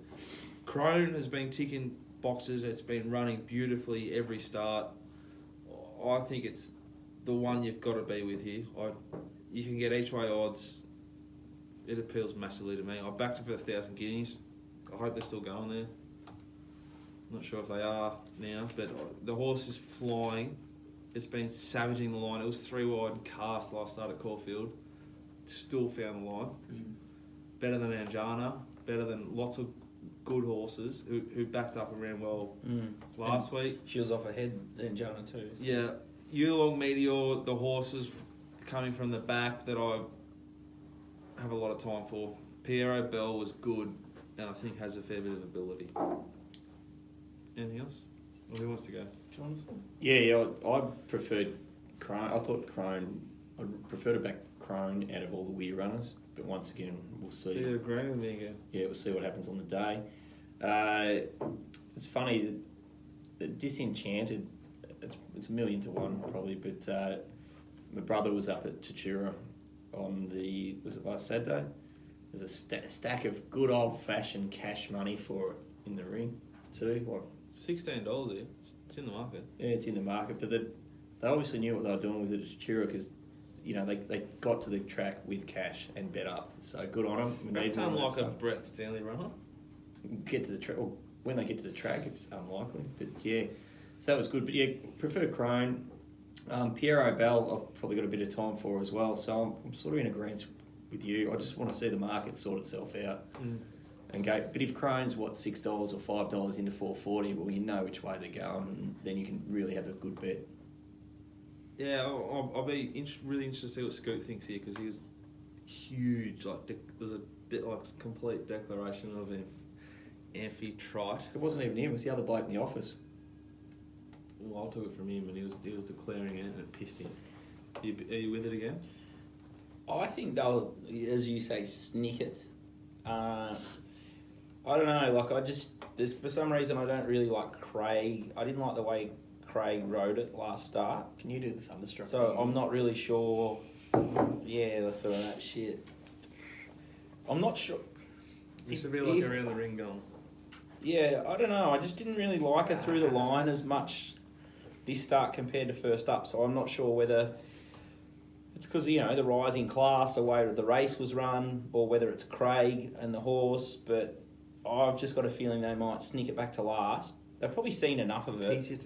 Crone has been ticking boxes. It's been running beautifully every start. I think it's the one you've got to be with here. You can get each way odds. It appeals massively to me. I backed it for 1,000 guineas. I hope they're still going there. Not sure if they are now, but the horse is flying. It's been savaging the line. It was 3 wide and cast last start at Caulfield. Still found the line. Better than Anjana. Better than lots of good horses who backed up and ran well last week. She was off ahead then Jana too. So. Yeah, Yulong Meteor, the horses coming from the back that I have a lot of time for. Piero Bell was good and I think has a fair bit of ability. Anything else? Or who wants to go? Jonathan? Yeah, I preferred Crone. I thought Crone, I'd prefer to back Crone out of all the weir runners, but once again, we'll see. So you're agreeing with me again? Yeah, we'll see what happens on the day. It's funny that Disenchanted, it's 1,000,000 to 1 probably, but my brother was up at Tatura on was it last Saturday? There's a stack of good old fashioned cash money for it in the ring too. Like $16 here. It's in the market. yeah, it's in the market, but they obviously knew what they were doing with it at Tatura because you know they got to the track with cash and bet up. So good on them. That's unlike a Brett Stanley runner. Get to the track. Well, when they get to the track, it's unlikely. But yeah, so that was good. But yeah, prefer Crone. Piero Bell, I've probably got a bit of time for as well. So I'm sort of in agreement with you. I just want to see the market sort itself out and go. But if Crone's $6 or $5 into 440, well, you know which way they're going, and then you can really have a good bet. Yeah, I'll be really interested to see what Scoot thinks here because he was huge. There's a complete declaration of Amphitrite. It wasn't even him. It was the other bloke in the office. Well, I took it from him and he was declaring it and it pissed him. Are you with it again? I think they'll, as you say, snick it. I don't know, there's for some reason I don't really like Craig. I didn't like the way Craig rode it last start. Can you do the thunderstruck? So I'm not really sure. Yeah, that's sort of that shit. I'm not sure. Used to be like around the ring going. Yeah, I don't know. I just didn't really like her through the line as much this start compared to first up. So I'm not sure whether it's because, the rising class, the way the race was run, or whether it's Craig and the horse. But I've just got a feeling they might sneak it back to last. They've probably seen enough of it. Teach it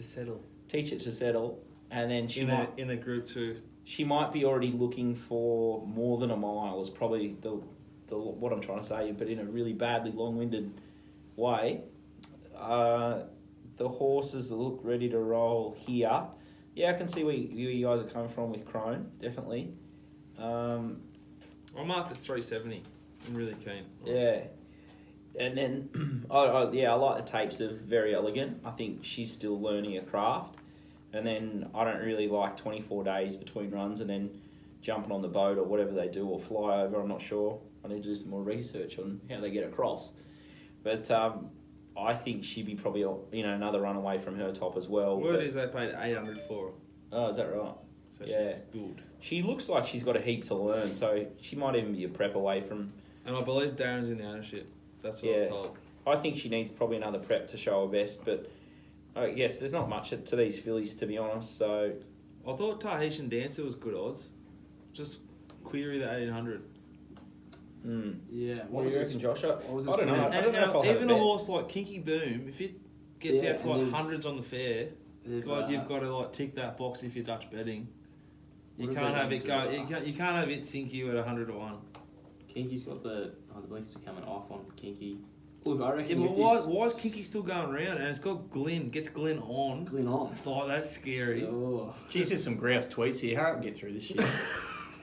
to settle. And then in a group 2. She might be already looking for more than a mile. Is probably the what I'm trying to say, but in a really badly long-winded way. The horses look ready to roll here. Yeah, I can see where you guys are coming from with Crone, definitely. I marked at 370. I'm really keen. Yeah. And then, I like the tapes of Very Elegant. I think she's still learning a craft. And then I don't really like 24 days between runs and then jumping on the boat or whatever they do or fly over. I'm not sure. I need to do some more research on how they get across. But I think she'd be probably another run away from her top as well. Word is they paid 800 for her. Oh, is that right? So Yeah. she's good. She looks like she's got a heap to learn, so she might even be a prep away from... And I believe Darren's in the ownership. That's what I was told. I think she needs probably another prep to show her best, but I guess there's not much to these fillies, to be honest, so... I thought Tahitian Dancer was good odds. Just query the 1800. Yeah. What do you reckon, Josh? I was don't know. I don't know if I'll have Even a a bet. horse like Kinky Boom, if it gets Yeah, out to and like they've- hundreds on the fair, God, you've got to like tick that box if you're Dutch betting. You What can't have have they it done go. to You can't have it sink you at 100 to 1. Kinky's got the blinkers are coming off on Kinky. Look, I Yeah, reckon but if why is Kinky still going around? And it's got Glenn. Gets Glenn on. Glenn on. Oh, that's scary. Oh. Geez, there's some grouse tweets here. Hurry up and get through this shit.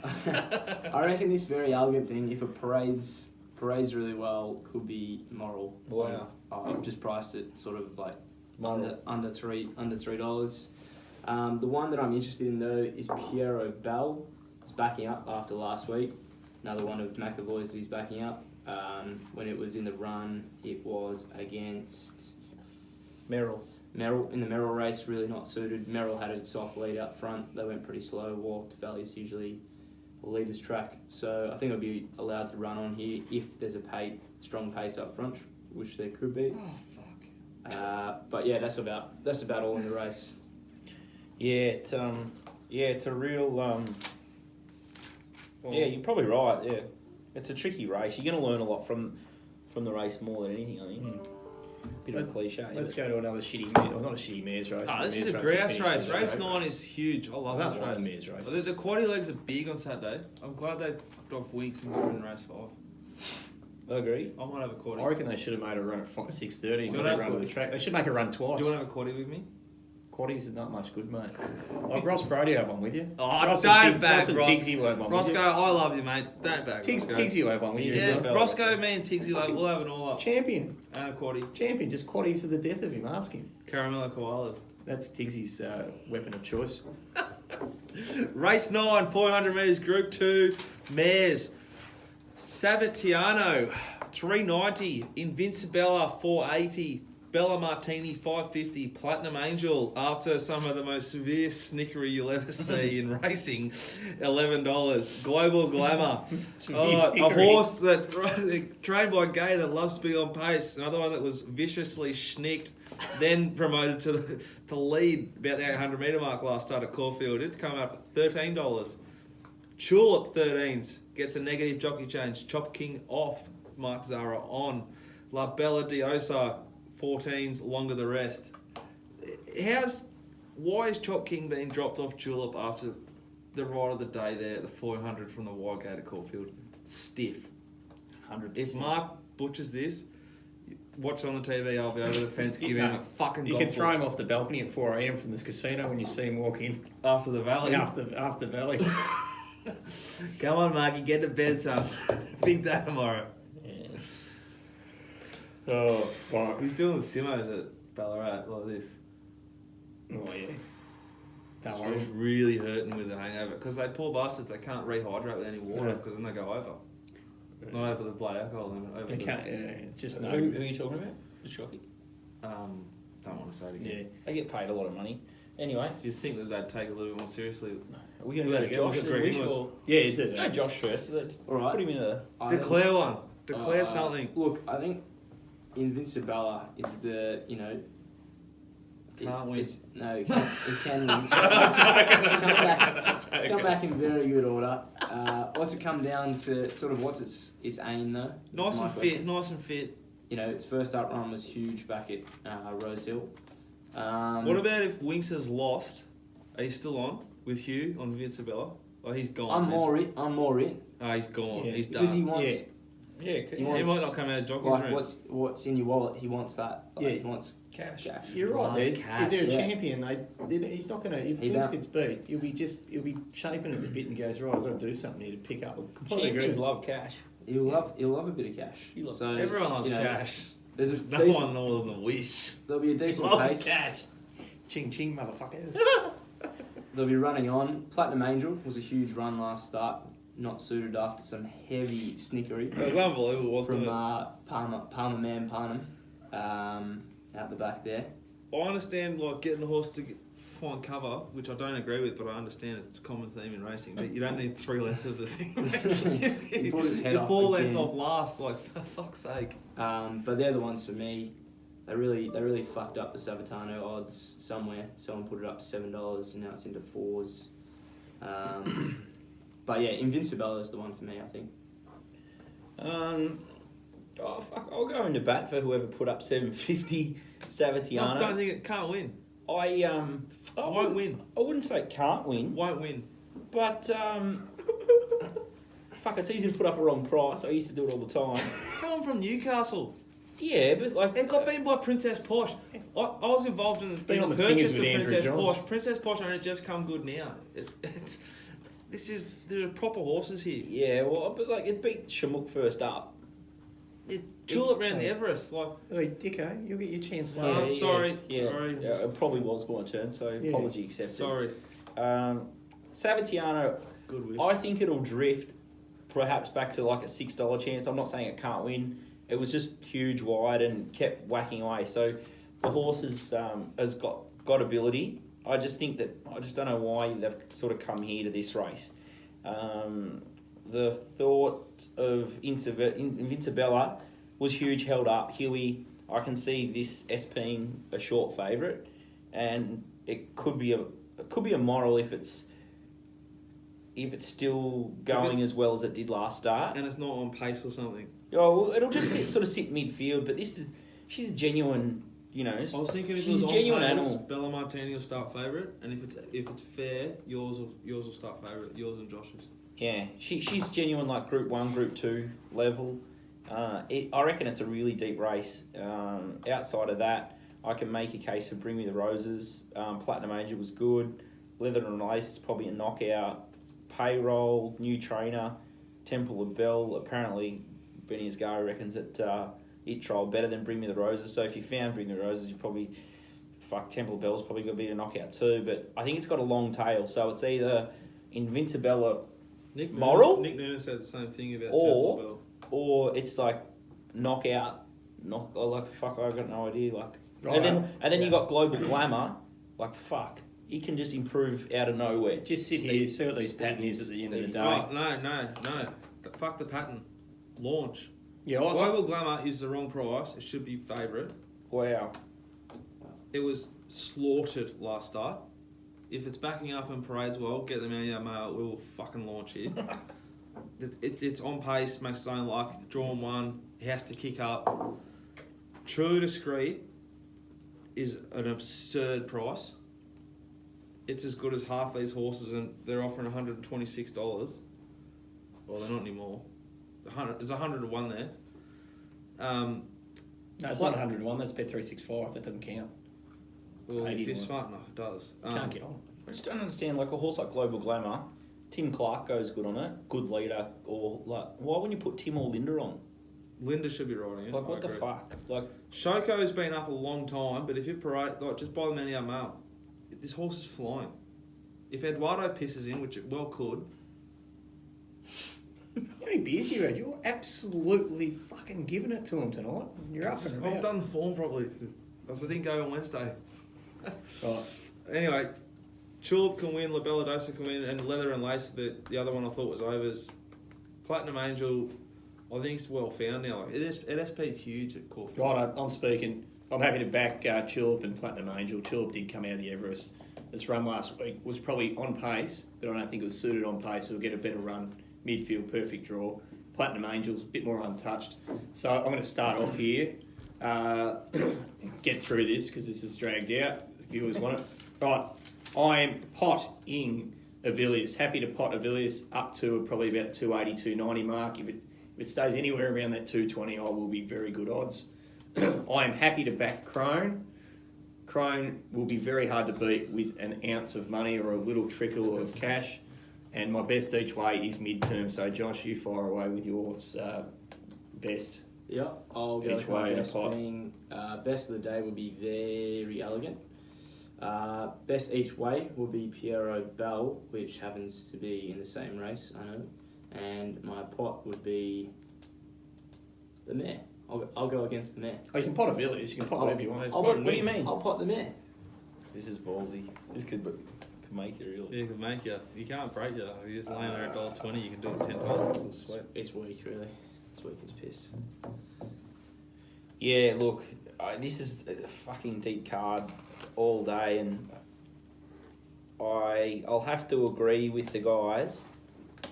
I reckon this Very Elegant thing, if it parades really well, could be moral. Wow. I've just priced it sort of like Moral. under $3. The one that I'm interested in though is Piero Bell. He's backing up after last week. Another one of McAvoy's that he's backing up. When it was in the run, it was against Merrill. In the Merrill race, really not suited. Merrill had a soft lead up front. They went pretty slow, walked. Valley's usually a leader's track. So I think it'll be allowed to run on here if there's a strong pace up front, which there could be. Oh fuck. But yeah, that's about all in the race. Yeah, it's a real... yeah, you're probably right, yeah. It's a tricky race. You're going to learn a lot from the race more than anything, I think. Bit of a cliche. Let's but- go to another shitty mare. Well, not a shitty mare's race. Oh, but this is mare's a grouse that race. finishes Race over. 9 is huge. I love That's this one of the race. mare's races. The quaddy legs are big on Saturday. I'm glad they fucked off Winks and got in race 5. I agree. I might have a quaddy. I reckon they should have made a run at 6:30 Do and you got wanna a have run to the quaddy? track. They should make a run twice. Do you want to have a quaddy with me? Quaddies are not much good, mate. Like Ross Brody will have one with you. Oh, Ross don't and bag Ross and Ross. Tigsy will have one Roscoe, with you. I love you, mate. Don't back Roscoe. Tigsy will have one with you. Yeah, as well. Roscoe, me and Tigsy, we'll have an all up. Champion. And a quaddy. Champion. Just quaddies to the death of him. Ask him. Caramello koalas. That's Tigsy's weapon of choice. Race 9, 400 metres, Group 2, mares. Savatiano, 390. Invincibella, 480. Bella Martini, 550. Platinum Angel, after some of the most severe snickery you'll ever see in racing, $11. Global Glamour. A horse that trained by Gay that loves to be on pace. Another one that was viciously schnicked, then promoted to lead about the 800 metre mark last start at Caulfield. It's come up at $13. Tulip 13s gets a negative jockey change. Chop King off. Mark Zara on. La Bella Diosa 14s, longer the rest. Why is Chop King being dropped off Tulip after the ride of the day there at the 400 from the wide gate at Caulfield? Stiff. 100%. If Mark butchers this, watch on the TV, I'll be over the fence giving him a fucking You golf can throw ball him off the balcony at 4 a.m. from this casino when you see him walk in after the valley. after Valley. Come on, Marky, get to bed, son. Big day tomorrow. Oh, right. He's doing the simmos at Ballarat like this. Oh, yeah. Don't So worry. he's really hurting with the hangover because they poor bastards. They can't rehydrate with any water Yeah. because then they go over. Not over the blood alcohol, then over You the, can't, yeah, just no. Who are you talking about? The jockey? don't want to say it again. Yeah. They get paid a lot of money. Anyway, You'd think that they'd take it a little bit more seriously. are we going to Yeah, go to go Josh? look at then, Greg Wish, Inglis. or- Yeah, you do No, that. Josh first. All right. Put him in a... Declare one. Declare something. Look, I think Invincibella is the, Can't win. It can win. It's come back in very good order. What's it come down to? Sort of what's its aim though? Nice and fit. Its first up run was huge back at Rose Hill. What about if Winks has lost? Are you still on with Hugh on Vincibella? Oh, he's gone. I'm more in. Oh, he's gone. Yeah. He's done. Because he wants. Yeah, He He wants- might not come out of joggers Like room. what's in your wallet? He wants that. Like, Yeah. He wants cash. cash. You're right. Nice If cash, they're a yeah. champion, he's not going to. If He Wills don't- gets beat, he'll be shaping at the bit and goes, right, I've got to do something here to pick up. Completely Champions agree. love cash. He'll love a bit of cash. He loves- So Everyone loves you know, cash. There's a No decent, one more than the Wish. There'll be a decent Loves pace. cash. Ching ching, motherfuckers. They'll be running on. Platinum Angel was a huge run last start. Not suited after some heavy snickery It was unbelievable, wasn't from it? Palmer Man Parnham out the back there. I understand getting the horse to find cover, which I don't agree with, but I understand it's a common theme in racing. But you don't need 3 lengths of the thing. He pulled his head You're off 4 lengths again. off last, for fuck's sake. But they're the ones for me. They really fucked up the Savatano odds somewhere. Someone put it up to $7 and now it's into 4s. But yeah, Invincibella is the one for me, I think. I'll go into bat for whoever put up 750 Savatiano. I don't think it can't win. I Won't win. I wouldn't say it can't win, Won't win. but fuck, it's easy to put up a wrong price. I used to do it all the time. Come from Newcastle. Yeah, but like It got beaten by Princess Posh. I was involved in Been the on the purchase fingers of with Andrew Princess Johns. Posh. Princess Posh only just come good now. There are proper horses here. Yeah, well, but like it beat Shamook first up. Tulip ran the Everest. Hey, Dicko, you'll get your chance Yeah, later. sorry. Yeah, it probably was my turn, so Yeah. apology accepted. Sorry. Savatiano, Good wish. I think it'll drift perhaps back to like a $6 chance. I'm not saying it can't win. It was just huge wide and kept whacking away. So the horse has got ability. I just think that I just don't know why they've sort of come here to this race. The thought of Invincibella was huge, held up. Huey, I can see this SPing a short favourite, and it could be a moral if it's still going as well as it did last start. And it's not on pace or something. Oh, well, it'll just sit midfield. But she's a genuine, I was thinking if it she's was a on genuine pace, animal. Bella Martini will start favourite, and if it's fair, yours will start favourite. Yours and Josh's. Yeah, she's genuine, like Group 1, Group 2 level. I reckon it's a really deep race. Outside of that, I can make a case for Bring Me the Roses. Platinum Angel was good. Leather and Lace is probably a knockout. Payroll, new trainer. Temple of Bell, apparently Benny Asgari reckons that it trialled better than Bring Me the Roses. So if you found Bring Me the Roses, you probably... Temple of Bell's probably going to be a knockout too. But I think it's got a long tail. So it's either Invincibella moral? Nick Noonan said the same thing about Or- Temple Bell. or it's like knockout, I've got no idea. Right. And then you got Global Glamour, he can just improve out of nowhere. Just sit here, see what these pattern is at the end of the day. Oh, no. Fuck the pattern. Launch. Yeah, Global Glamour is the wrong price. It should be favourite. Wow. It was slaughtered last start. If it's backing up and parades well, get them out of your mail. We will fucking launch here. It's on pace, makes its own luck. Drawn 1, he has to kick up. Truly Discreet is an absurd price. It's as good as half these horses, and they're offering $126. Well, they're not anymore. There's 100 to 1 there. no, it's not 101. That's bet 365. That doesn't count. Well, if 80 you're to 1. smart enough, it does. Can't get on. I just don't understand, a horse like Global Glamour, Tim Clark goes good on it, good leader, or why wouldn't you put Tim or Linda on? Linda should be riding it. What I the agree. fuck? Shoko's been up a long time, but if you parade, just buy them any mail. This horse is flying. If Eduardo pisses in, which it well could, How many beers you had? You're absolutely fucking giving it to him tonight. You're up and I've about. done the form properly because I didn't go on Wednesday. Right. Anyway, Tulip can win, La Belladosa can win, and Leather and Lace, the other one I thought was overs. Platinum Angel I think it's well found now. It SP's huge at Caulfield. Right, I'm speaking. I'm happy to back Tulip and Platinum Angel. Tulip did come out of the Everest. This run last week was probably on pace, but I don't think it was suited on pace. It'll get a better run, midfield, perfect draw. Platinum Angel's a bit more untouched. So I'm going to start off here, get through this because this is dragged out. The viewers want it. Right, I am potting Avilius. Happy to pot Avilius up to probably about 280, 290 mark. If it stays anywhere around that 220, I will be very good odds. I am happy to back Crone. Crone will be very hard to beat with an ounce of money or a little trickle of cash. And my best each way is mid-term. So, Josh, you fire away with yours best. Yeah, I'll go Each with my way in a best pot. being, best of the day would be Very Elegant. Best each way will be Piero Bell, which happens to be in the same race, I know. And my pot would be the Mare. I'll go against the Mare. Oh, you can pot Avilius. You can pot whatever you want. What do you mean? I'll pot the Mare. This is ballsy. This could make you really. Yeah, it can make you. You can't break you. You just laying there $1.20, you can do it 10 times. It's still sweet. It's weak, really. It's weak as piss. Yeah, look, this is a fucking deep card all day, and I'll have to agree with the guys.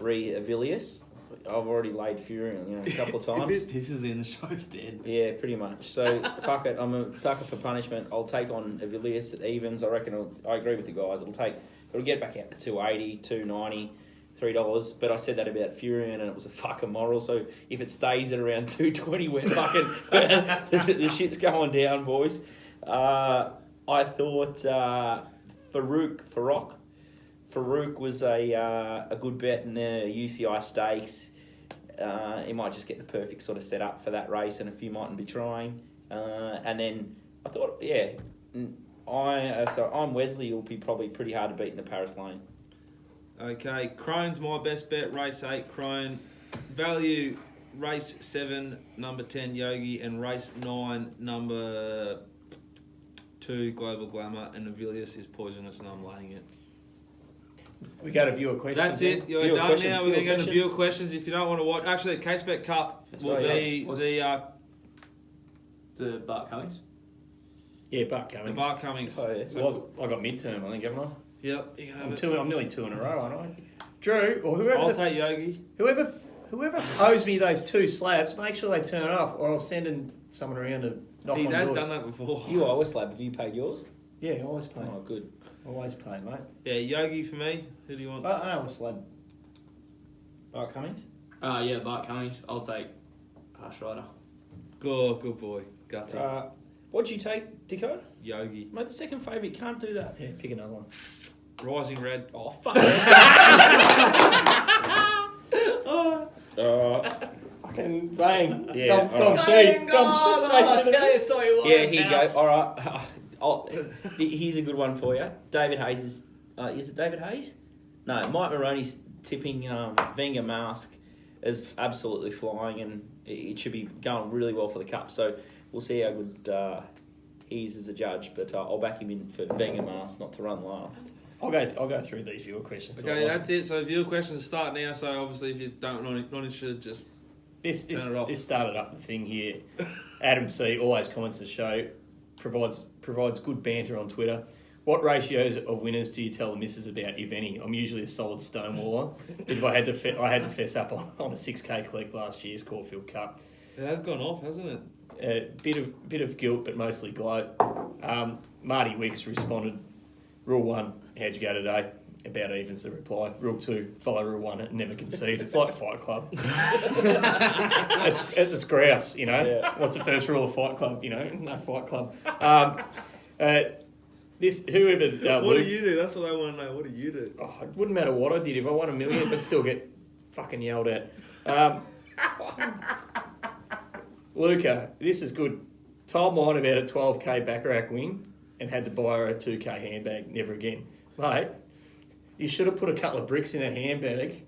Avilius. I've already laid Fury on a couple of times. If it pisses in, the show's dead. Yeah, pretty much. So, fuck it. I'm a sucker for punishment. I'll take on Avilius at evens. I reckon I agree with the guys. It'll get back out to 280, 290, $3. But I said that about Furion and it was a fucking moral. So, if it stays at around 220, we're fucking... the shit's going down, boys. I thought Farouk was a good bet in the UCI Stakes. He might just get the perfect sort of setup for that race, and a few mightn't be trying. And then I thought, I'm Wesley. Will be probably pretty hard to beat in the Paris Lane. Okay, Crone's my best bet. Race 8, Crone. Value, race 7, number 10, Yogi, and race 9, number 2, Global Glamour, and Avilius is poisonous, and I'm laying it. We got a viewer question. That's it. You're Viewer done questions, now. We're going to go to questions. viewer questions. If you don't want to watch, actually, the Case-Bet Cup will be The Bart Cummings. Yeah, Bart the Cummings. Bart Cummings. Oh, yeah. So, Well, I got midterm, I think, haven't I? yep. You can have it. I'm nearly 2 in a row, aren't I? Drew, or I'll take Yogi. whoever owes me those 2 slabs, make sure they turn off, or I'll send someone around to knock He on has doors. done that before. You always slab. Have you paid yours? Yeah, always pay. Oh, good. Always pay, mate. Yeah, Yogi for me. Who do you want? I know a slab. Bart Cummings? Yeah, Bart Cummings. I'll take Harsh Rider. Good boy. Gutsy. What'd you take, Dicko? Yogi. Mate, the second favourite. Can't do that. Yeah, pick another one. Rising Red. Oh, fuck. Fucking bang. Yeah, Dom sheet. Yeah, here you go. All right. Here's a good one for you. David Hayes is it David Hayes? No, Mike Maroney's tipping Venga Mask is absolutely flying, and it should be going really well for the Cup. So we'll see how good he is as a judge, but I'll back him in for Venga Mask not to run last. I'll go through these viewer questions. Okay, that's it. So viewer questions start now. So obviously, if you don't not interested, just turn it off. This started up the thing here. Adam C always comments the show, provides good banter on Twitter. What ratios of winners do you tell the missus about, if any? I'm usually a solid stonewaller. If I had to fess up on a 6K collect last year's Caulfield Cup. It has gone off, hasn't it? A bit of guilt, but mostly gloat. Marty Wicks responded, Rule 1, how'd you go today? About even's the reply. Rule 2, follow Rule 1 and never concede. It's like Fight Club. it's grouse, you know. Yeah. What's the first rule of Fight Club? You know, no Fight Club. Whoever... What do you do? That's what I want to know. What do you do? Oh, it wouldn't matter what I did if I won $1 million, but still get fucking yelled at. Luca, this is good. Told mine about a 12k Baccarat win and had to buy her a 2k handbag. Never again. Mate, you should have put a couple of bricks in that handbag,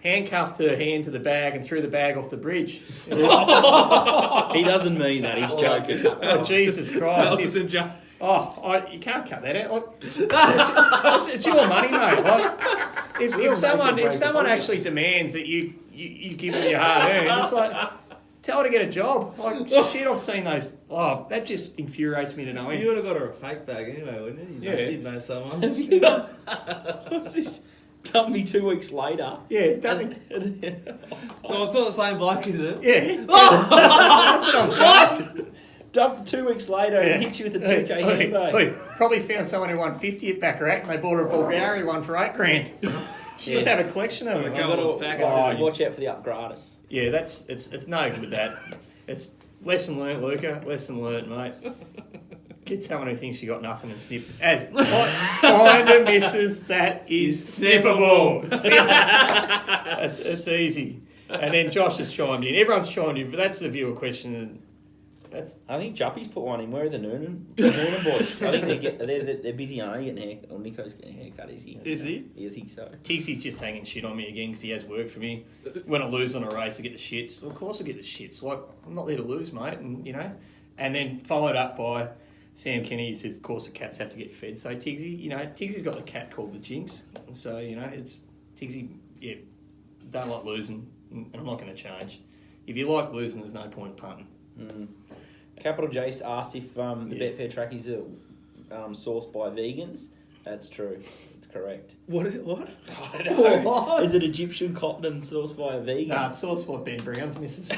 handcuffed her hand to the bag and threw the bag off the bridge. He doesn't mean that. He's joking. Oh, Jesus Christ. That was a joke. You can't cut that out. Like, it's your money, mate. Like, if someone actually demands that you give them your hard earned, it's like, tell her to get a job. Like, shit, I've seen those. Oh, that just infuriates me to no end. You would have got her a fake bag anyway, wouldn't you? You'd know someone. What's this? Dump me 2 weeks later. Yeah, don't Oh, it's not the same bloke, is it? Yeah. That's what I'm saying. Dump 2 weeks later and hit you with a 2K handbag. Probably found someone who won 50 at Baccarat and they bought her a Bulgari one for $8,000. She just have a collection of them. Watch out for the up gratis. Yeah, it's no good that. It's lesson learnt, Luca. Lesson learnt, mate. Get someone who thinks you got nothing and snip. Find a missus that is snippable. It's easy. And then Josh has chimed in. Everyone's chimed in, but that's the viewer question. I think Juppy's put one in. Where are the Noonan boys? I think they're busy on getting a haircut. Or Nico's getting a haircut, is he? Is he? Yeah, I think so. Tigsy's just hanging shit on me again because he has work for me. When I lose on a race, I get the shits. Well, of course I get the shits. Like, I'm not there to lose, mate. And, and then followed up by Sam Kenny, who says, of course the cats have to get fed. So Tigsy, Tigsy's got the cat called the Jinx. So, it's Tigsy, don't like losing. And I'm not going to change. If you like losing, there's no point punting. Capital Jace asked if the Betfair trackies are sourced by vegans. That's true. It's correct. What is it? What? I don't know. What? Is it Egyptian cotton sourced by a vegan? Nah, it's sourced by Ben Brown's missus.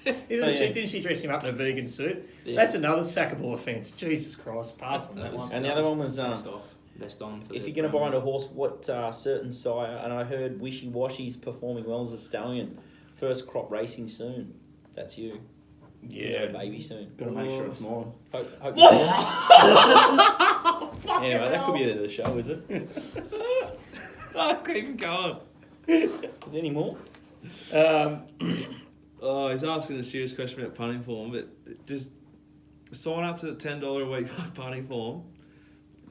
Didn't she dress him up in a vegan suit? Yeah. That's another sackable offence. Jesus Christ, pass on that one. And the other one was best on. If you're going to buy a horse, what certain sire? And I heard Wishy Washy's performing well as a stallion. First crop racing soon. That's you. Yeah, baby soon. Gotta make sure it's mine. Hope anyway, that could be the end of the show, is it? Keep going. Is there any more? He's asking a serious question about punting form, but just sign up to the $10 a week punting form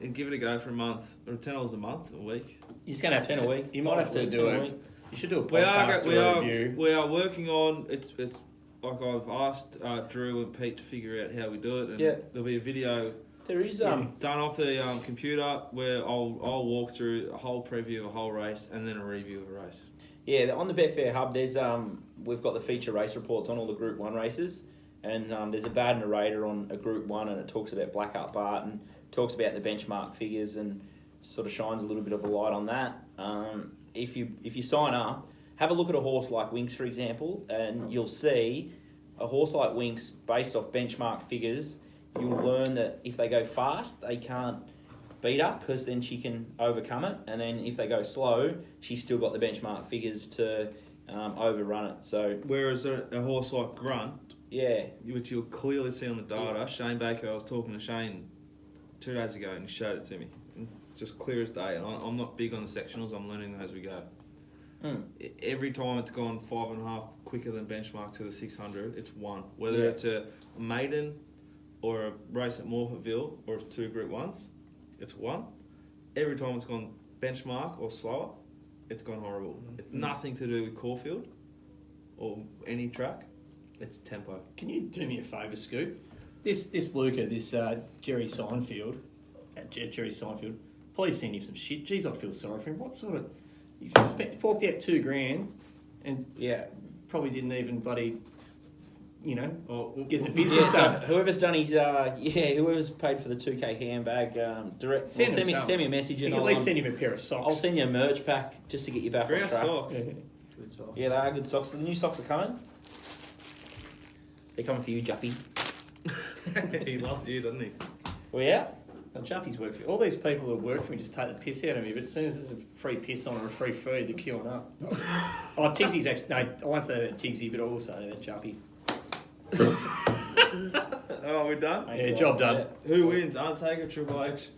and give it a go for a month, or $10 a month, a week. You're just gonna have 10 a week. You might have to do it. You should do a podcast review. We are working on it's like I've asked Drew and Pete to figure out how we do it, and there'll be a video. There is done off the computer where I'll walk through a whole preview of a whole race and then a review of a race. Yeah, on the Betfair Hub, there's we've got the feature race reports on all the Group 1 races, and there's a bad narrator on a Group 1, and it talks about Blackheart Bart and talks about the benchmark figures and sort of shines a little bit of a light on that. If you sign up, have a look at a horse like Winx, for example, and you'll see a horse like Winx, based off benchmark figures, you'll learn that if they go fast, they can't beat her because then she can overcome it. And then if they go slow, she's still got the benchmark figures to overrun it. So whereas a horse like Grunt, which you'll clearly see on the data, Shane Baker, I was talking to Shane 2 days ago and he showed it to me. It's just clear as day. And I'm not big on the sectionals, I'm learning as we go. Every time it's gone 5.5 quicker than benchmark to the 600, it's won. Whether it's a maiden or a race at Morphettville or 2 Group 1s, it's won. Every time it's gone benchmark or slower, it's gone horrible. It's nothing to do with Caulfield or any track. It's tempo. Can you do me a favour, Scoop? This Luca, Jerry Seinfeld, please send him some shit. Jeez, I feel sorry for him. What sort of... You forked out $2,000 and probably didn't even bloody, get the business done. So whoever's done his, whoever's paid for the 2K handbag, send me a message and I'll at least send him a pair of socks. I'll send you a merch pack just to get you back on track. Socks. Good socks. Yeah, they are good socks. The new socks are coming. They're coming for you, Juppy. He loves you, doesn't he? Well, yeah. Now, Juppy's work for all these people that work for me just take the piss out of me, but as soon as there's a free piss on or a free food, they're queuing up. Tigsy's actually... No, I won't say that about Tigsy, but I will say that about Juppy. Oh, we're done? Yeah, job done. Who wins? Undertaker, Triple H?